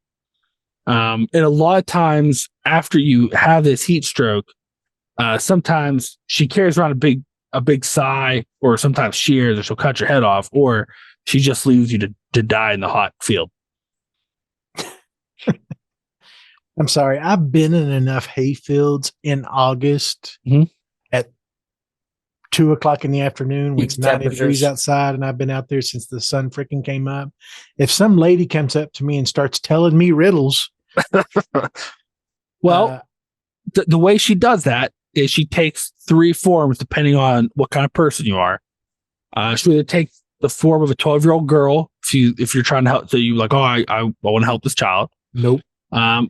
And a lot of times after you have this heat stroke, sometimes she carries around a big sigh, or sometimes shears, or she'll cut your head off, or she just leaves you to die in the hot field. I'm sorry. I've been in enough hay fields in August at 2:00 in the afternoon when it's 90 degrees outside, and I've been out there since the sun freaking came up. If some lady comes up to me and starts telling me riddles, well, the way she does that is she takes 3 forms depending on what kind of person you are. She'll either take the form of a 12-year-old girl if you're trying to help. So you like, oh, I want to help this child. Nope.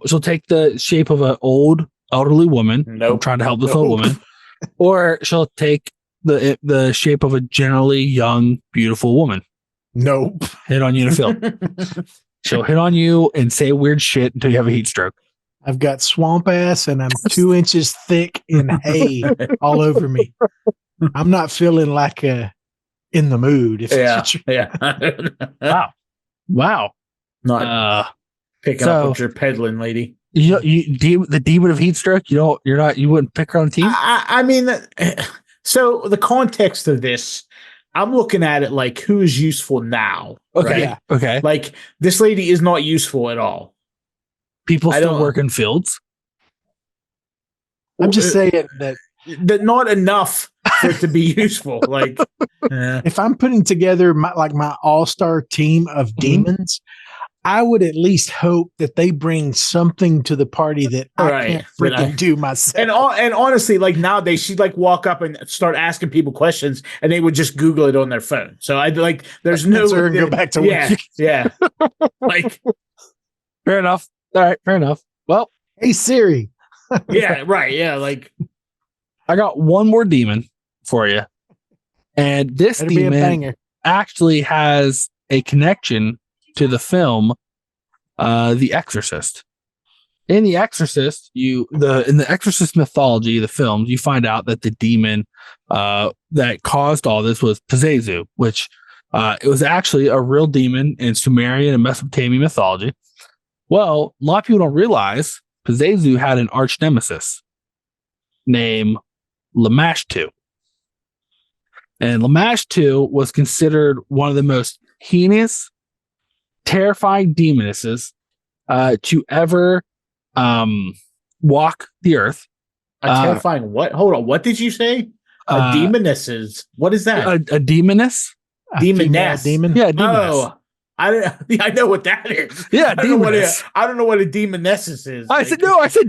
She'll take the shape of an old elderly woman. Nope. I'm trying to help this old woman. Or she'll take the shape of a generally young, beautiful woman. Nope. Hit on you in a field. She'll hit on you and say weird shit until you have a heat stroke. I've got swamp ass and I'm 2 inches thick in hay all over me. I'm not feeling like in the mood. Wow. Not picking up what you're peddling, lady. The demon of heat stroke. You wouldn't pick her on the team. I mean, so the context of this, I'm looking at it like who is useful now. Okay. Right? Okay. Like this lady is not useful at all. People still work in fields. I'm just saying that not enough for it to be useful. Like, if I'm putting together my all-star team of demons, I would at least hope that they bring something to the party that I can't freaking do myself. And honestly, like nowadays, she'd like walk up and start asking people questions, and they would just Google it on their phone. So I'd like, there's no go back to work. Yeah. Like, fair enough. All right, fair enough. Well, hey Siri. Yeah, right. Yeah, like I got one more demon for you, and this demon actually has a connection to the film, The Exorcist. In The Exorcist, in the Exorcist mythology, the films, you find out that the demon that caused all this was Pazuzu, which it was actually a real demon in Sumerian and Mesopotamian mythology. Well, a lot of people don't realize Pazuzu had an arch nemesis named Lamashtu. And Lamashtu was considered one of the most heinous, terrifying demonesses to ever walk the earth. A terrifying what? Hold on. What did you say? A demoness. What is that? A demoness? Demoness. Demon? Yeah, demoness. Oh, I know what that is. Yeah, demoness. I don't know what a demoness is. I said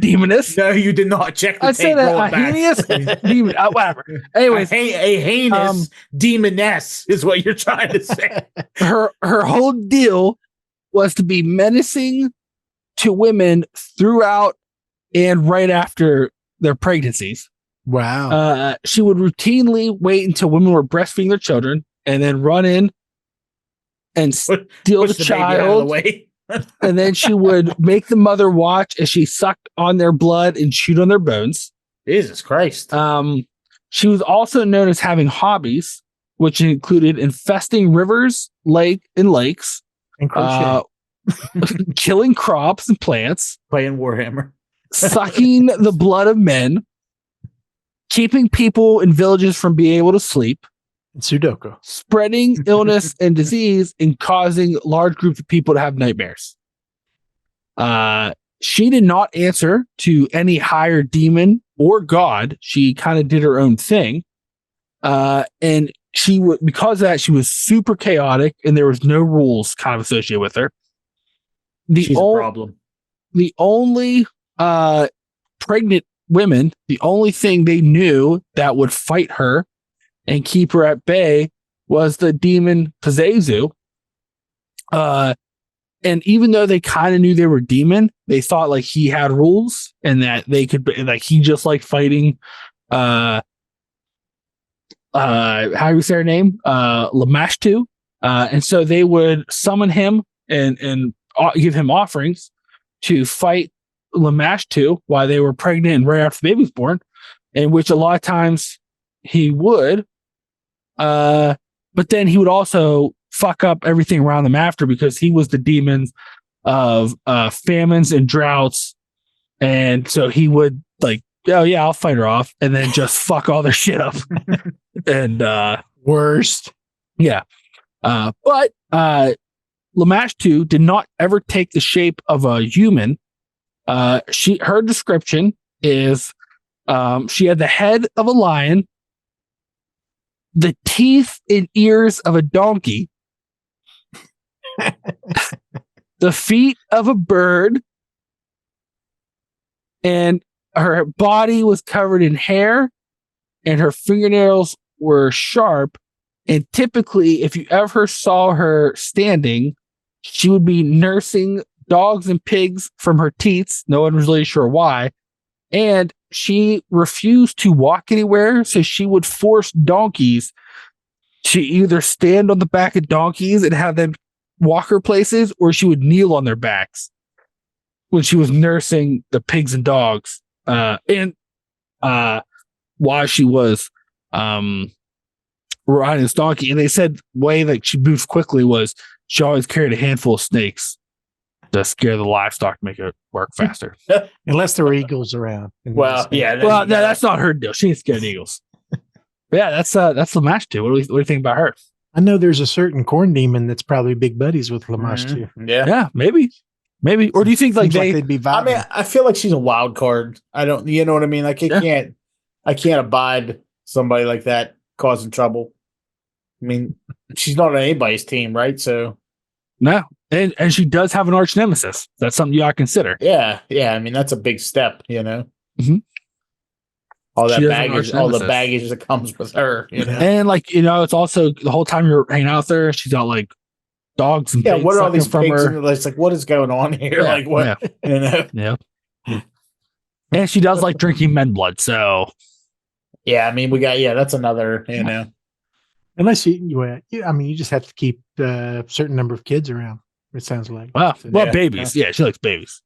demoness. No, you did not. Check the tape. I said a heinous demon. Whatever. Anyways, a heinous demoness is what you're trying to say. Her whole deal was to be menacing to women throughout and right after their pregnancies. Wow. She would routinely wait until women were breastfeeding their children and then run in and steal the child. And then she would make the mother watch as she sucked on their blood and chewed on their bones. Jesus Christ. She was also known as having hobbies, which included infesting rivers, lakes, and killing crops and plants, playing Warhammer, sucking the blood of men, keeping people in villages from being able to sleep, Sudoku, spreading illness and disease, and causing large groups of people to have nightmares. She did not answer to any higher demon or god. She kind of did her own thing. And she would, because of that, she was super chaotic and there was no rules kind of associated with her. She's a problem. The only pregnant women, the only thing they knew that would fight her and keep her at bay was the demon Pazuzu. And even though they kind of knew they were demon, they thought like he had rules and that they could, like, he just liked fighting. How do you say her name? Lamashtu. And so they would summon him and give him offerings to fight Lamash 2 while they were pregnant and right after the baby was born, in which a lot of times he would. But then he would also fuck up everything around them after, because he was the demons of famines and droughts. And so he would like, oh yeah, I'll fight her off, and then just fuck all their shit up. And worst. Yeah. But Lamash 2 did not ever take the shape of a human. Her description is she had the head of a lion, the teeth and ears of a donkey, the feet of a bird, and her body was covered in hair, and her fingernails were sharp. And typically, if you ever saw her standing, she would be nursing dogs and pigs from her teats. No one was really sure why. And she refused to walk anywhere, so she would force donkeys to either stand on the back of donkeys and have them walk her places, or she would kneel on their backs when she was nursing the pigs and dogs. And while she was riding this donkey. And they said the way that she moved quickly was she always carried a handful of snakes to scare the livestock to make it work faster. Unless there were eagles around. Well, yeah. Well, no, that's not her deal. She ain't scared of eagles. But yeah, that's Lamash 2. What do you think about her? I know there's a certain corn demon that's probably big buddies with Lamash 2. Yeah, maybe. Or do you think like they'd be vibing? I mean, I feel like she's a wild card. I don't, you know what I mean? Like I can't abide somebody like that causing trouble. I mean, she's not on anybody's team, right? So no, and she does have an arch nemesis. That's something you ought to consider. Yeah. I mean, that's a big step, you know. Mm-hmm. All that baggage, all the baggage that comes with her, you know? And like, you know, it's also the whole time you're hanging out there, she's got like dogs and what are all these from pigs? her. And it's like, what is going on here? Like, what? You know? Yeah. And she does like drinking men blood, so yeah. I mean, we got that's another, you know. Unless you just have to keep a certain number of kids around. It sounds like. Well, babies. Yeah, she likes babies.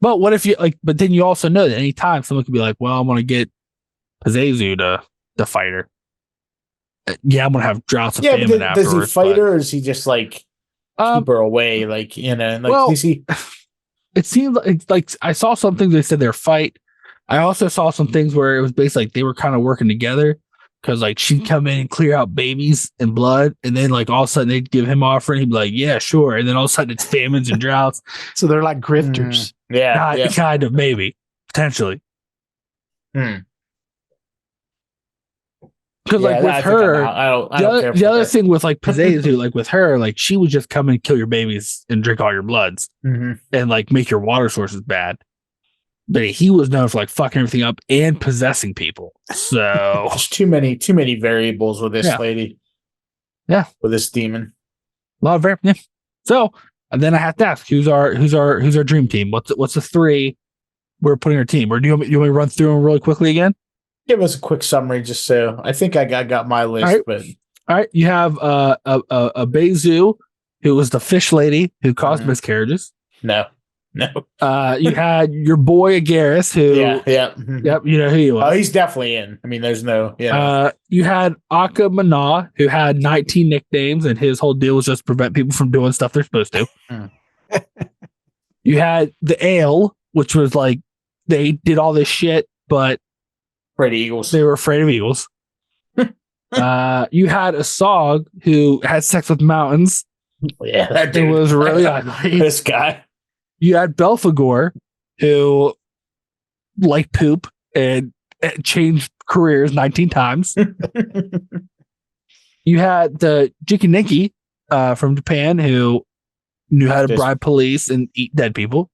But what if you like? But then you also know that anytime someone could be like, "Well, I'm going to get Pazuzu to fight her." Yeah, I'm going to have droughts of famine afterwards. Does he fight her, or is he just like keep her away? Like, you know, like well, does he? It seems like I saw some things they said they're fight. I also saw some things where it was basically like they were kind of working together. Because like she'd come in and clear out babies and blood, and then like all of a sudden they'd give him offering. He'd be like, "Yeah, sure." And then all of a sudden it's famines and droughts. So they're like grifters. Kind of, maybe, potentially. Because like with her, the other thing with like Pazuzu, like with her, like she would just come and kill your babies and drink all your bloods and like make your water sources bad. But he was known for like fucking everything up and possessing people. So there's too many variables with this lady. Yeah, with this demon. A lot of variables. Yeah. So and then I have to ask, who's our dream team? What's the three we're putting our team? Or do you want me to run through them really quickly again? Give us a quick summary, just so I think I got my list. All right, you have a Bezu, who was the fish lady who caused miscarriages. No. You had your boy Agaris, who yep, you know who he was. Oh, he's definitely in. I mean, there's no you had Aka Mana, who had 19 nicknames, and his whole deal was just prevent people from doing stuff they're supposed to. You had the Ale, which was like they did all this shit, but afraid of eagles. They were afraid of eagles. You had a Sog who had sex with mountains. Yeah, that dude was really ugly. This guy. You had Belphegor, who liked poop and changed careers 19 times. You had the Jikiniki from Japan, who knew how to bribe police and eat dead people.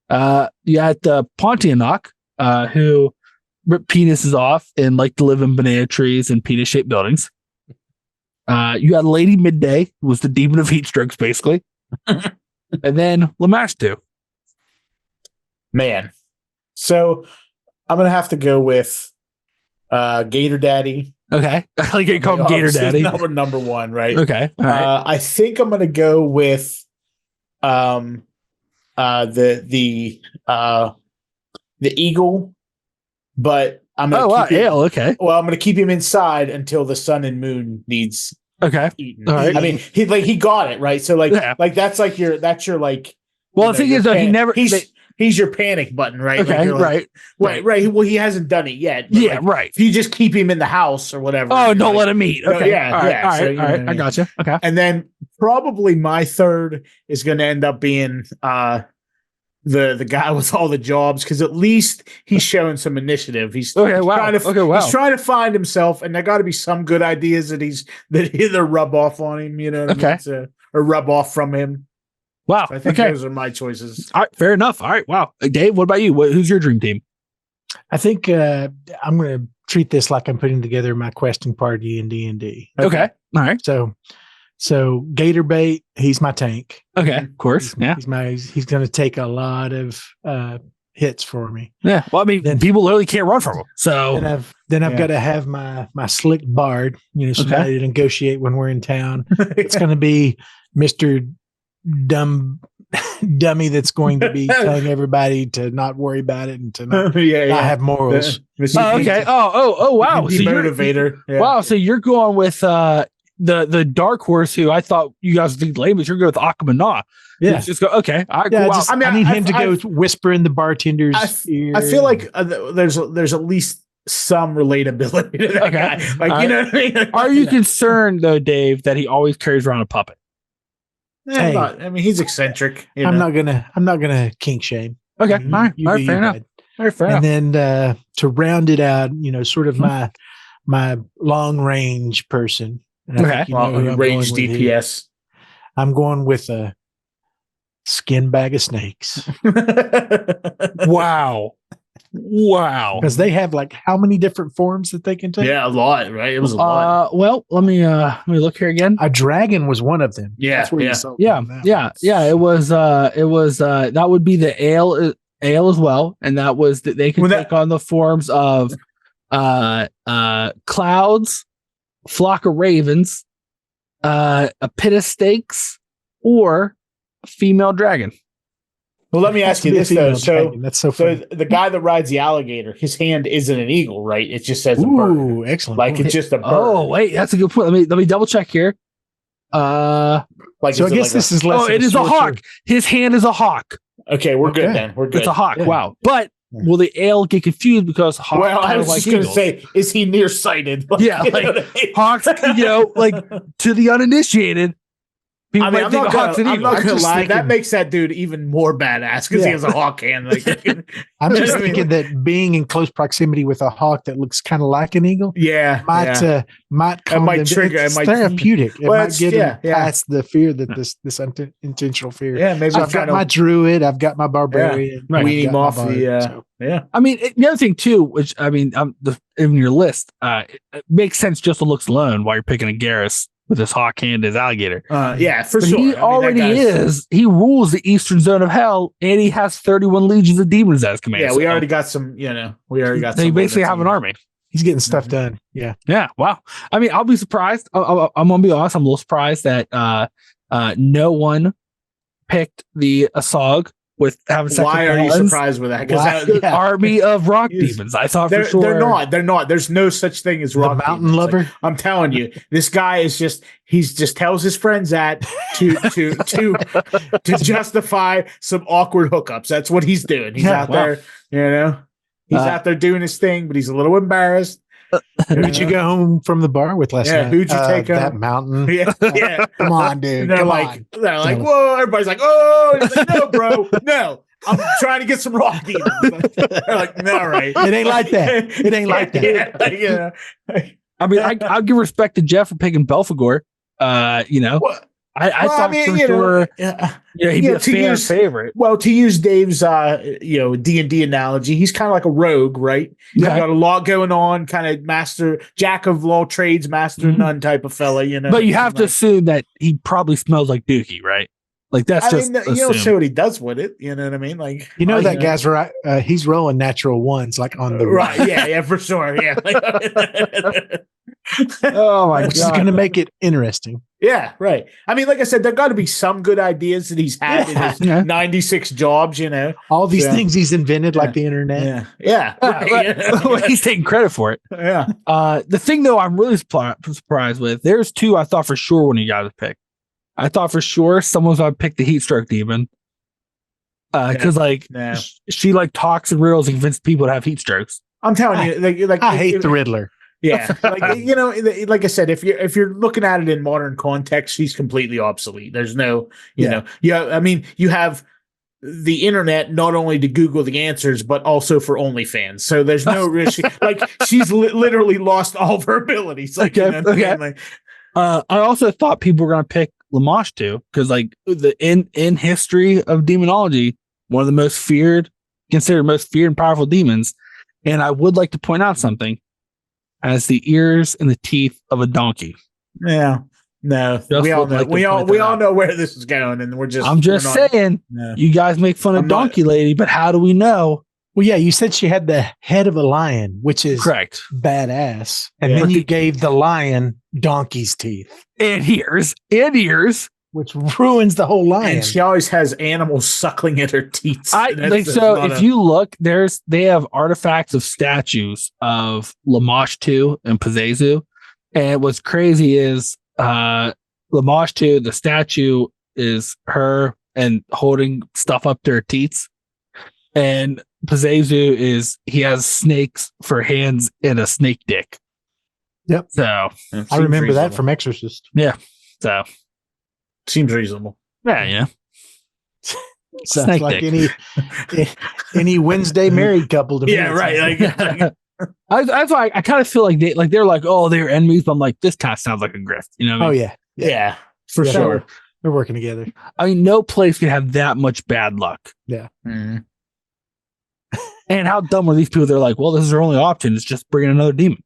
You had the Pontianak, who ripped penises off and liked to live in banana trees and penis-shaped buildings. You had Lady Midday, who was the demon of heat strokes, basically. And then Lamash 2. Man. So I'm going to have to go with Gator Daddy, Okay. Like you call him Gator Obviously, Daddy. number one, right? Okay. All right. I think I'm gonna go with the eagle, but I'm gonna keep Ale. Okay. Well, I'm gonna keep him inside until the sun and moon needs Okay. eaten. All right. I mean, he got it right. So like that's your like. Well, the thing is, though, he never. He's your panic button, right? Okay, like, right. Well, he hasn't done it yet. Yeah, right. If you just keep him in the house or whatever. Oh, don't let him eat. Okay. Yeah, all right. yeah. All right. I gotcha. Okay. And then probably my third is going to end up being the guy with all the jobs, because at least he's showing some initiative. He's trying to find himself, and there got to be some good ideas that either rub off on him, you know, what I mean? Or rub off from him. Wow. So I think those are my choices. All right. Fair enough. All right. Wow. Dave, what about you? Who's your dream team? I think I'm going to treat this like I'm putting together my questing party in D&D. Okay. All right. So Gator Bait, he's my tank. Okay. Of course. He's going to take a lot of hits for me. Yeah. Well, I mean, then people literally can't run from him. So I've got to have my slick bard, somebody to negotiate when we're in town. It's going to be Mr. Dummy that's going to be telling everybody to not worry about it and to not have morals. Okay. Oh, wow. So motivator. Wow. So you're going with the dark horse, who I thought you guys would think lame, but you're going with Akamaná. Yeah. Just go. Okay. I need him to go whisper in the bartender's ear. I feel like there's at least some relatability to that guy. Like, you know what I mean? Like, are you concerned though, Dave, that he always carries around a puppet? Hey, he's eccentric. I'm not gonna kink shame. Okay, all right, fair enough. And then to round it out, sort of my long range person. Okay, range DPS. I'm going with a skin bag of snakes. Wow. Because they have like how many different forms that they can take? Yeah, a lot, right? It was a lot. Well, let me look here again. A dragon was one of them. Yeah, It was that would be the ale as well, and that was that they can take on the forms of clouds, flock of ravens, a pit of snakes, or a female dragon. Well, let me ask you this though. So that's so funny. The guy that rides the alligator, his hand isn't an eagle, right? It just says a bird. Ooh, excellent. Like it's just a bird. Oh, wait, that's a good point. Let me double check here. So I guess this is less. Oh, it is a hawk. His hand is a hawk. Okay, we're good then. We're good. It's a hawk. Yeah. Wow. But will the ale get confused because hawks? Well, I was just going to say, is he nearsighted? Hawks, like to the uninitiated. I'm not going to lie. That makes that dude even more badass because he has a hawk hand. I'm just thinking that being in close proximity with a hawk that looks kind of like an eagle, might trigger. It's therapeutic. It might get him past the fear that this intentional fear. Yeah, maybe so I've got my druid. I've got my barbarian. Wean him off the. Yeah. I mean, the other thing too, which I mean, in your list, it makes sense just to looks alone while you're picking a Garrus with his hawk hand, his alligator. For sure. He he rules the eastern zone of hell, and he has 31 legions of demons as command. Yeah, we already got some, They basically have an army. He's getting stuff done. Yeah. Yeah. Wow. I mean, I'll be surprised. I'm going to be honest. I'm a little surprised that no one picked the Asog with having second. Why are you surprised with that? Because army of rock demons. I thought for sure they're not. There's no such thing as rock mountain demons. lover. Like, I'm telling you, this guy is just tells his friends that to justify some awkward hookups. That's what he's doing. He's out there, he's out there doing his thing, but he's a little embarrassed. Who'd you go home from the bar with last night? Who'd you take that mountain? Yeah. Come on, dude. They're like, whoa. Everybody's like, oh. And he's like, no, bro, no. I'm trying to get some rock demons. They're like, no, right. It ain't like that. It ain't like that. Yeah. I mean, I'll give respect to Jeff for picking Belphegor. I thought for sure he'd be a fan favorite. Well, to use Dave's D&D analogy, he's kind of like a rogue, right? He's got a lot going on, kind of master, jack of all trades, master none type of fella, But you have to assume that he probably smells like Dookie, right? Like that's you don't say what he does with it. You know what I mean? Like that guy's right. He's rolling natural ones, like on the right. Yeah, for sure. Yeah. Oh my Which God. is going to make it interesting. Yeah, right. I mean, like I said, there got to be some good ideas that he's had in his 96 jobs, All these things he's invented, like the internet. Yeah. Right. He's taking credit for it. Yeah. The thing, though, I'm really surprised with, there's two I thought for sure when you guys picked. I thought for sure someone's going to pick the heat stroke demon. Because she like talks and riddles and convinces people to have heat strokes. I'm telling you, like I hate the Riddler. Yeah, like like I said, if you're looking at it in modern context, she's completely obsolete. There's no, I mean, you have the internet not only to Google the answers, but also for OnlyFans. So there's no risk. Like she's literally lost all of her abilities. Like, I also thought people were gonna pick Lamash too, because like in history of demonology, one of the most feared, considered most feared and powerful demons. And I would like to point out something. As the ears and the teeth of a donkey. Yeah. No. We all know. We all know where this is going, and I'm just saying, you guys make fun of Donkey Lady, but how do we know? Well, yeah, you said she had the head of a lion, which is correct. Badass. And then you gave the lion donkey's teeth. And ears. Which ruins the whole lion. And she always has animals suckling at her teeth. If you look, they have artifacts of statues of Lamash 2 and Pazuzu. And what's crazy is Lamash 2, the statue is her and holding stuff up to her teeth. And Pazuzu he has snakes for hands and a snake dick. Yep. So I remember that from Exorcist. Yeah. So seems reasonable. Yeah. Sounds like any Wednesday married couple to me. Yeah, right. That's why I kind of feel like they're like, oh, they're enemies. But I'm like, this kind of sounds like a grift. You know what I mean? Yeah, for sure. They're working together. I mean, no place can have that much bad luck. Yeah. Mm-hmm. And how dumb are these people? They're like, well, this is our only option. It's just bringing another demon.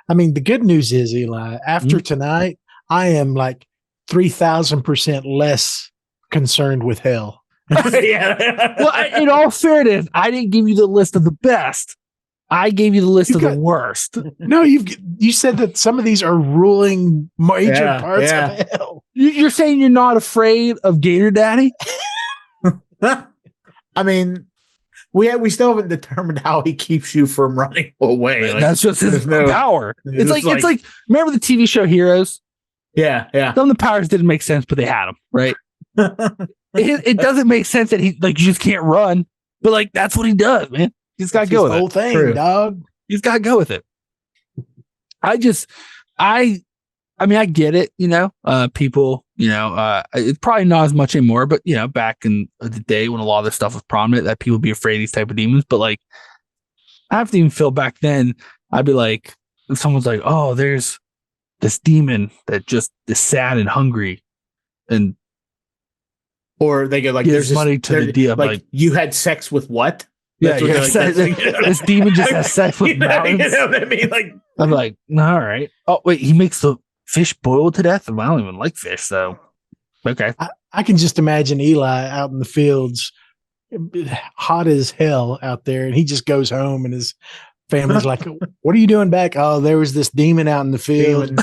I mean, the good news is, Eli, after tonight, I am like 3,000% less concerned with hell. Well, in all fairness, I didn't give you the list of the best. I gave you the list of the worst. No, you said that some of these are ruling major parts of hell. You're saying you're not afraid of Gator Daddy? I mean, we still haven't determined how he keeps you from running away. Like, that's just his power. It's like remember the TV show Heroes? Yeah. Some of the powers didn't make sense, but they had them, right? it doesn't make sense that he like you just can't run, but like that's what he does, man. He's got to go with the whole thing, dog. He's got to go with it. I mean, I get it, people, it's probably not as much anymore, but back in the day when a lot of this stuff was prominent, that people would be afraid of these type of demons. But like, I have to even feel back then, I'd be like, if someone's like, oh, there's this demon that just is sad and hungry, and or they go like, there's money to the deal. Like, you had sex with what? Yeah, this demon just has sex with mountains. You know what I mean? Like, I'm like, all right. Oh wait, he makes the fish boil to death. I don't even like fish, so okay. I can just imagine Eli out in the fields, hot as hell out there, and he just goes home, and his family's like, "What are you doing back?" Oh, there was this demon out in the field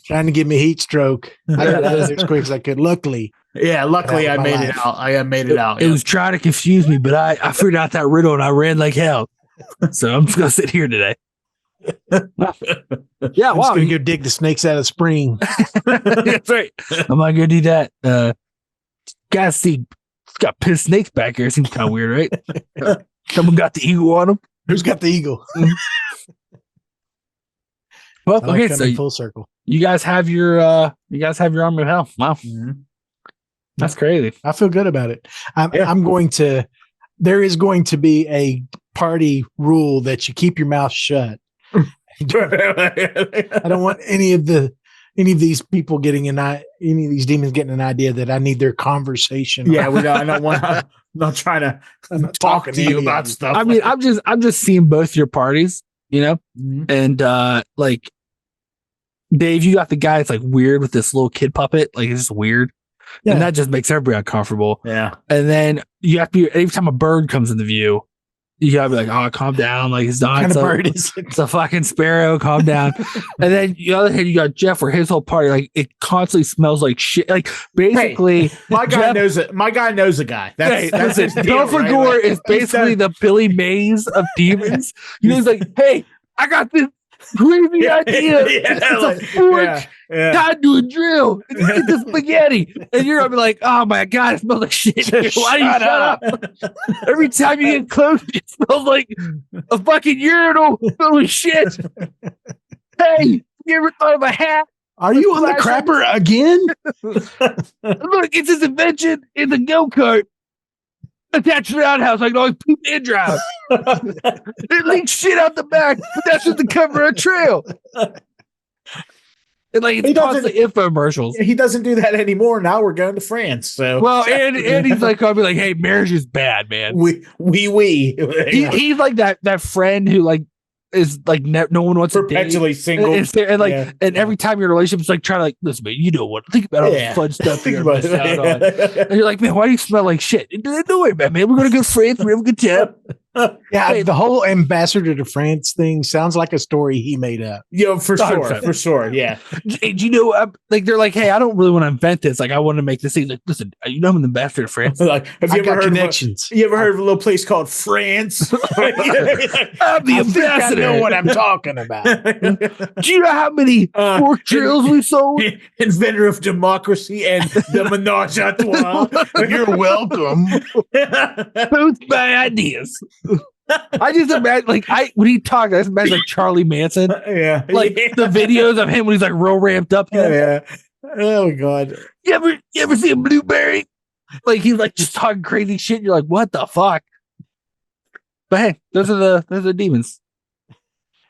trying to give me heat stroke. I got out of there as quick as I could. Luckily, I made it out. I made it out. It was trying to confuse me, but I figured out that riddle and I ran like hell. So I'm just gonna sit here today. Yeah, I'm just gonna go dig the snakes out of the spring. That's right. I'm not gonna do that. Guys, see, got pissed snakes back here. Seems kind of weird, right? Someone got the eagle on them. Who's got the eagle? Well, okay, so full circle. You guys have your army of hell. Wow. Mm-hmm. That's crazy. I feel good about it. There is going to be a party rule that you keep your mouth shut. I don't want any of these people getting any of these demons getting an idea that I need their conversation. Yeah, I don't want. I'm not trying to talk to you about stuff. I mean, I'm just seeing both your parties, and like Dave, you got the guy that's like weird with this little kid puppet, like it's just weird. Yeah. And that just makes everybody uncomfortable. Yeah. And then you have to be, every time a bird comes into view, you gotta be like, oh, calm down. Like, it's not kind of a bird is it? It's a fucking sparrow. Calm down. And then the other hand, you got Jeff, where his whole party, like, it constantly smells like shit. Like, basically, my guy knows it. My guy knows a guy. That's his deal, Belphegor right? is basically the Billy Mays of demons. He's like, hey, I got this crazy idea. It's a fork. Time to a drill. Get the spaghetti. And you're gonna be like, oh my God, it smells like shit. Why do you shut up? Every time you get close, it smells like a fucking urinal filled with shit. Hey, you ever thought of a hat? Are you on the crapper again? Look, it's his invention. It's a go-kart attached to the outhouse. I can always poop and drive. It leaks shit out the back, but that's just to cover a trail. And like, it's constantly infomercials. He doesn't do that anymore. Now we're going to France. So well, and he's like, I'll be like, hey, marriage is bad, man. He's like that friend who like is like no one wants perpetually to date. single, and like, and every time your relationship is like trying to like, listen, man, you know what? Think about all the fun stuff you're missing out on. And you're like, man, why do you smell like shit? Don't worry about it, man. We're gonna go to France. We have a good time. Yeah, the whole ambassador to France thing sounds like a story he made up. Yeah, for sure. Yeah. Do you know, like they're like, hey, I don't really want to invent this. Like, I want to make this thing. Like, listen, you know, I'm an ambassador to France. Like, have you ever heard connections? You ever heard of a little place called France? I'm the ambassador. I know what I'm talking about. Do you know how many pork drills we sold? Inventor of democracy and the menage a trois. You're welcome. Both my ideas. I just imagine, like, when he talked, I just imagine like Charlie Manson, like the videos of him when he's like real ramped up. Yeah. Oh God. You ever see a blueberry? Like he's like just talking crazy shit. And you're like, what the fuck? But hey, those are the demons.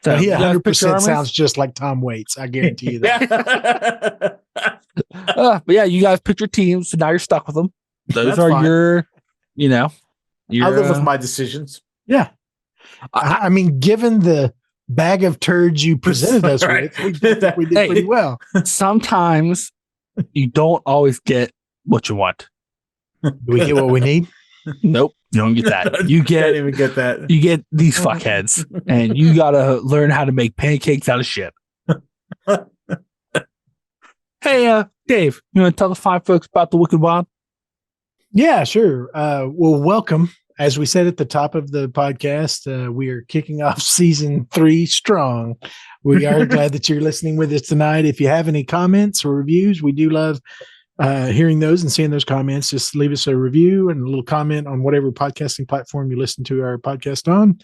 So he 100% sounds just like Tom Waits. I guarantee you that. But yeah, you guys picked your teams, so now you're stuck with them. Those are fine. Your. I live with my decisions. Yeah. I mean, given the bag of turds you presented us with, we did pretty well. Sometimes you don't always get what you want. Do we get what we need? Nope. You don't get that. You can't even get that. You get these fuckheads, and you gotta learn how to make pancakes out of shit. Hey, Dave, you want to tell the fine folks about the Wicked Wild? Yeah, sure. Well, welcome. As we said at the top of the podcast, we are kicking off season 3 strong. We are glad that you're listening with us tonight. If you have any comments or reviews, we do love hearing those and seeing those comments. Just leave us a review and a little comment on whatever podcasting platform you listen to our podcast on.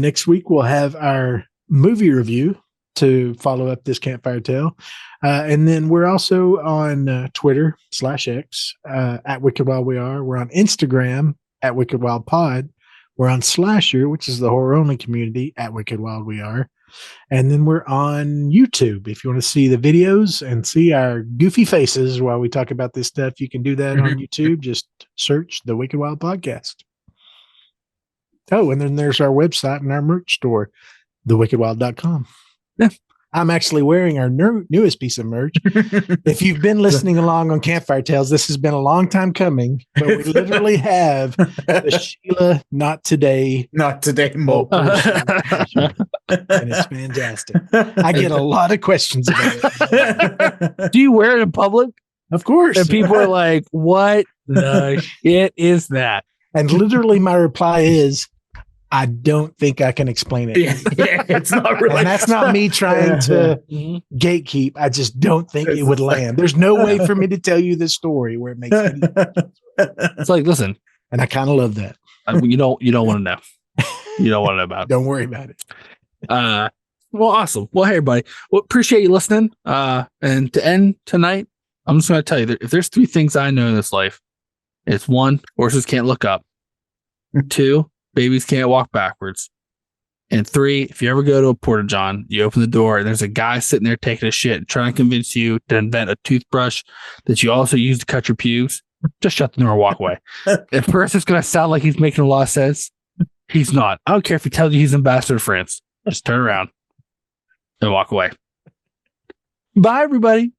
Next week, we'll have our movie review to follow up this Campfire Tale. And then we're also on Twitter /X at Wicked Wild We Are. We're on Instagram at Wicked Wild Pod. We're on Slasher, which is the horror only community, at Wicked Wild We Are. And then we're on YouTube. If you want to see the videos and see our goofy faces while we talk about this stuff, you can do that on YouTube. Just search the Wicked Wild Podcast. Oh, and then there's our website and our merch store, thewickedwild.com. Yeah. I'm actually wearing our newest piece of merch. If you've been listening along on Campfire Tales, this has been a long time coming, but we literally have the Sheila Not Today mold. And it's fantastic. I get a lot of questions about it. Do you wear it in public? Of course. And people are like, what the shit is that? And literally my reply is, I don't think I can explain it. Yeah, it's not really. And that's not me trying to gatekeep. I just don't think it would land. There's no way for me to tell you this story where it makes any sense. It's like, listen. And I kind of love that. You don't want to know. You don't want to know about it. Don't worry about it. Well, awesome. Well, hey, everybody. Well, appreciate you listening. And to end tonight, I'm just going to tell you that if there's 3 things I know in this life, it's 1, horses can't look up. 2, babies can't walk backwards. And 3, if you ever go to a porta-john, you open the door and there's a guy sitting there taking a shit, trying to convince you to invent a toothbrush that you also use to cut your pubes, just shut the door and walk away. At first, it's going to sound like he's making a lot of sense. He's not. I don't care if he tells you he's ambassador to France. Just turn around and walk away. Bye, everybody.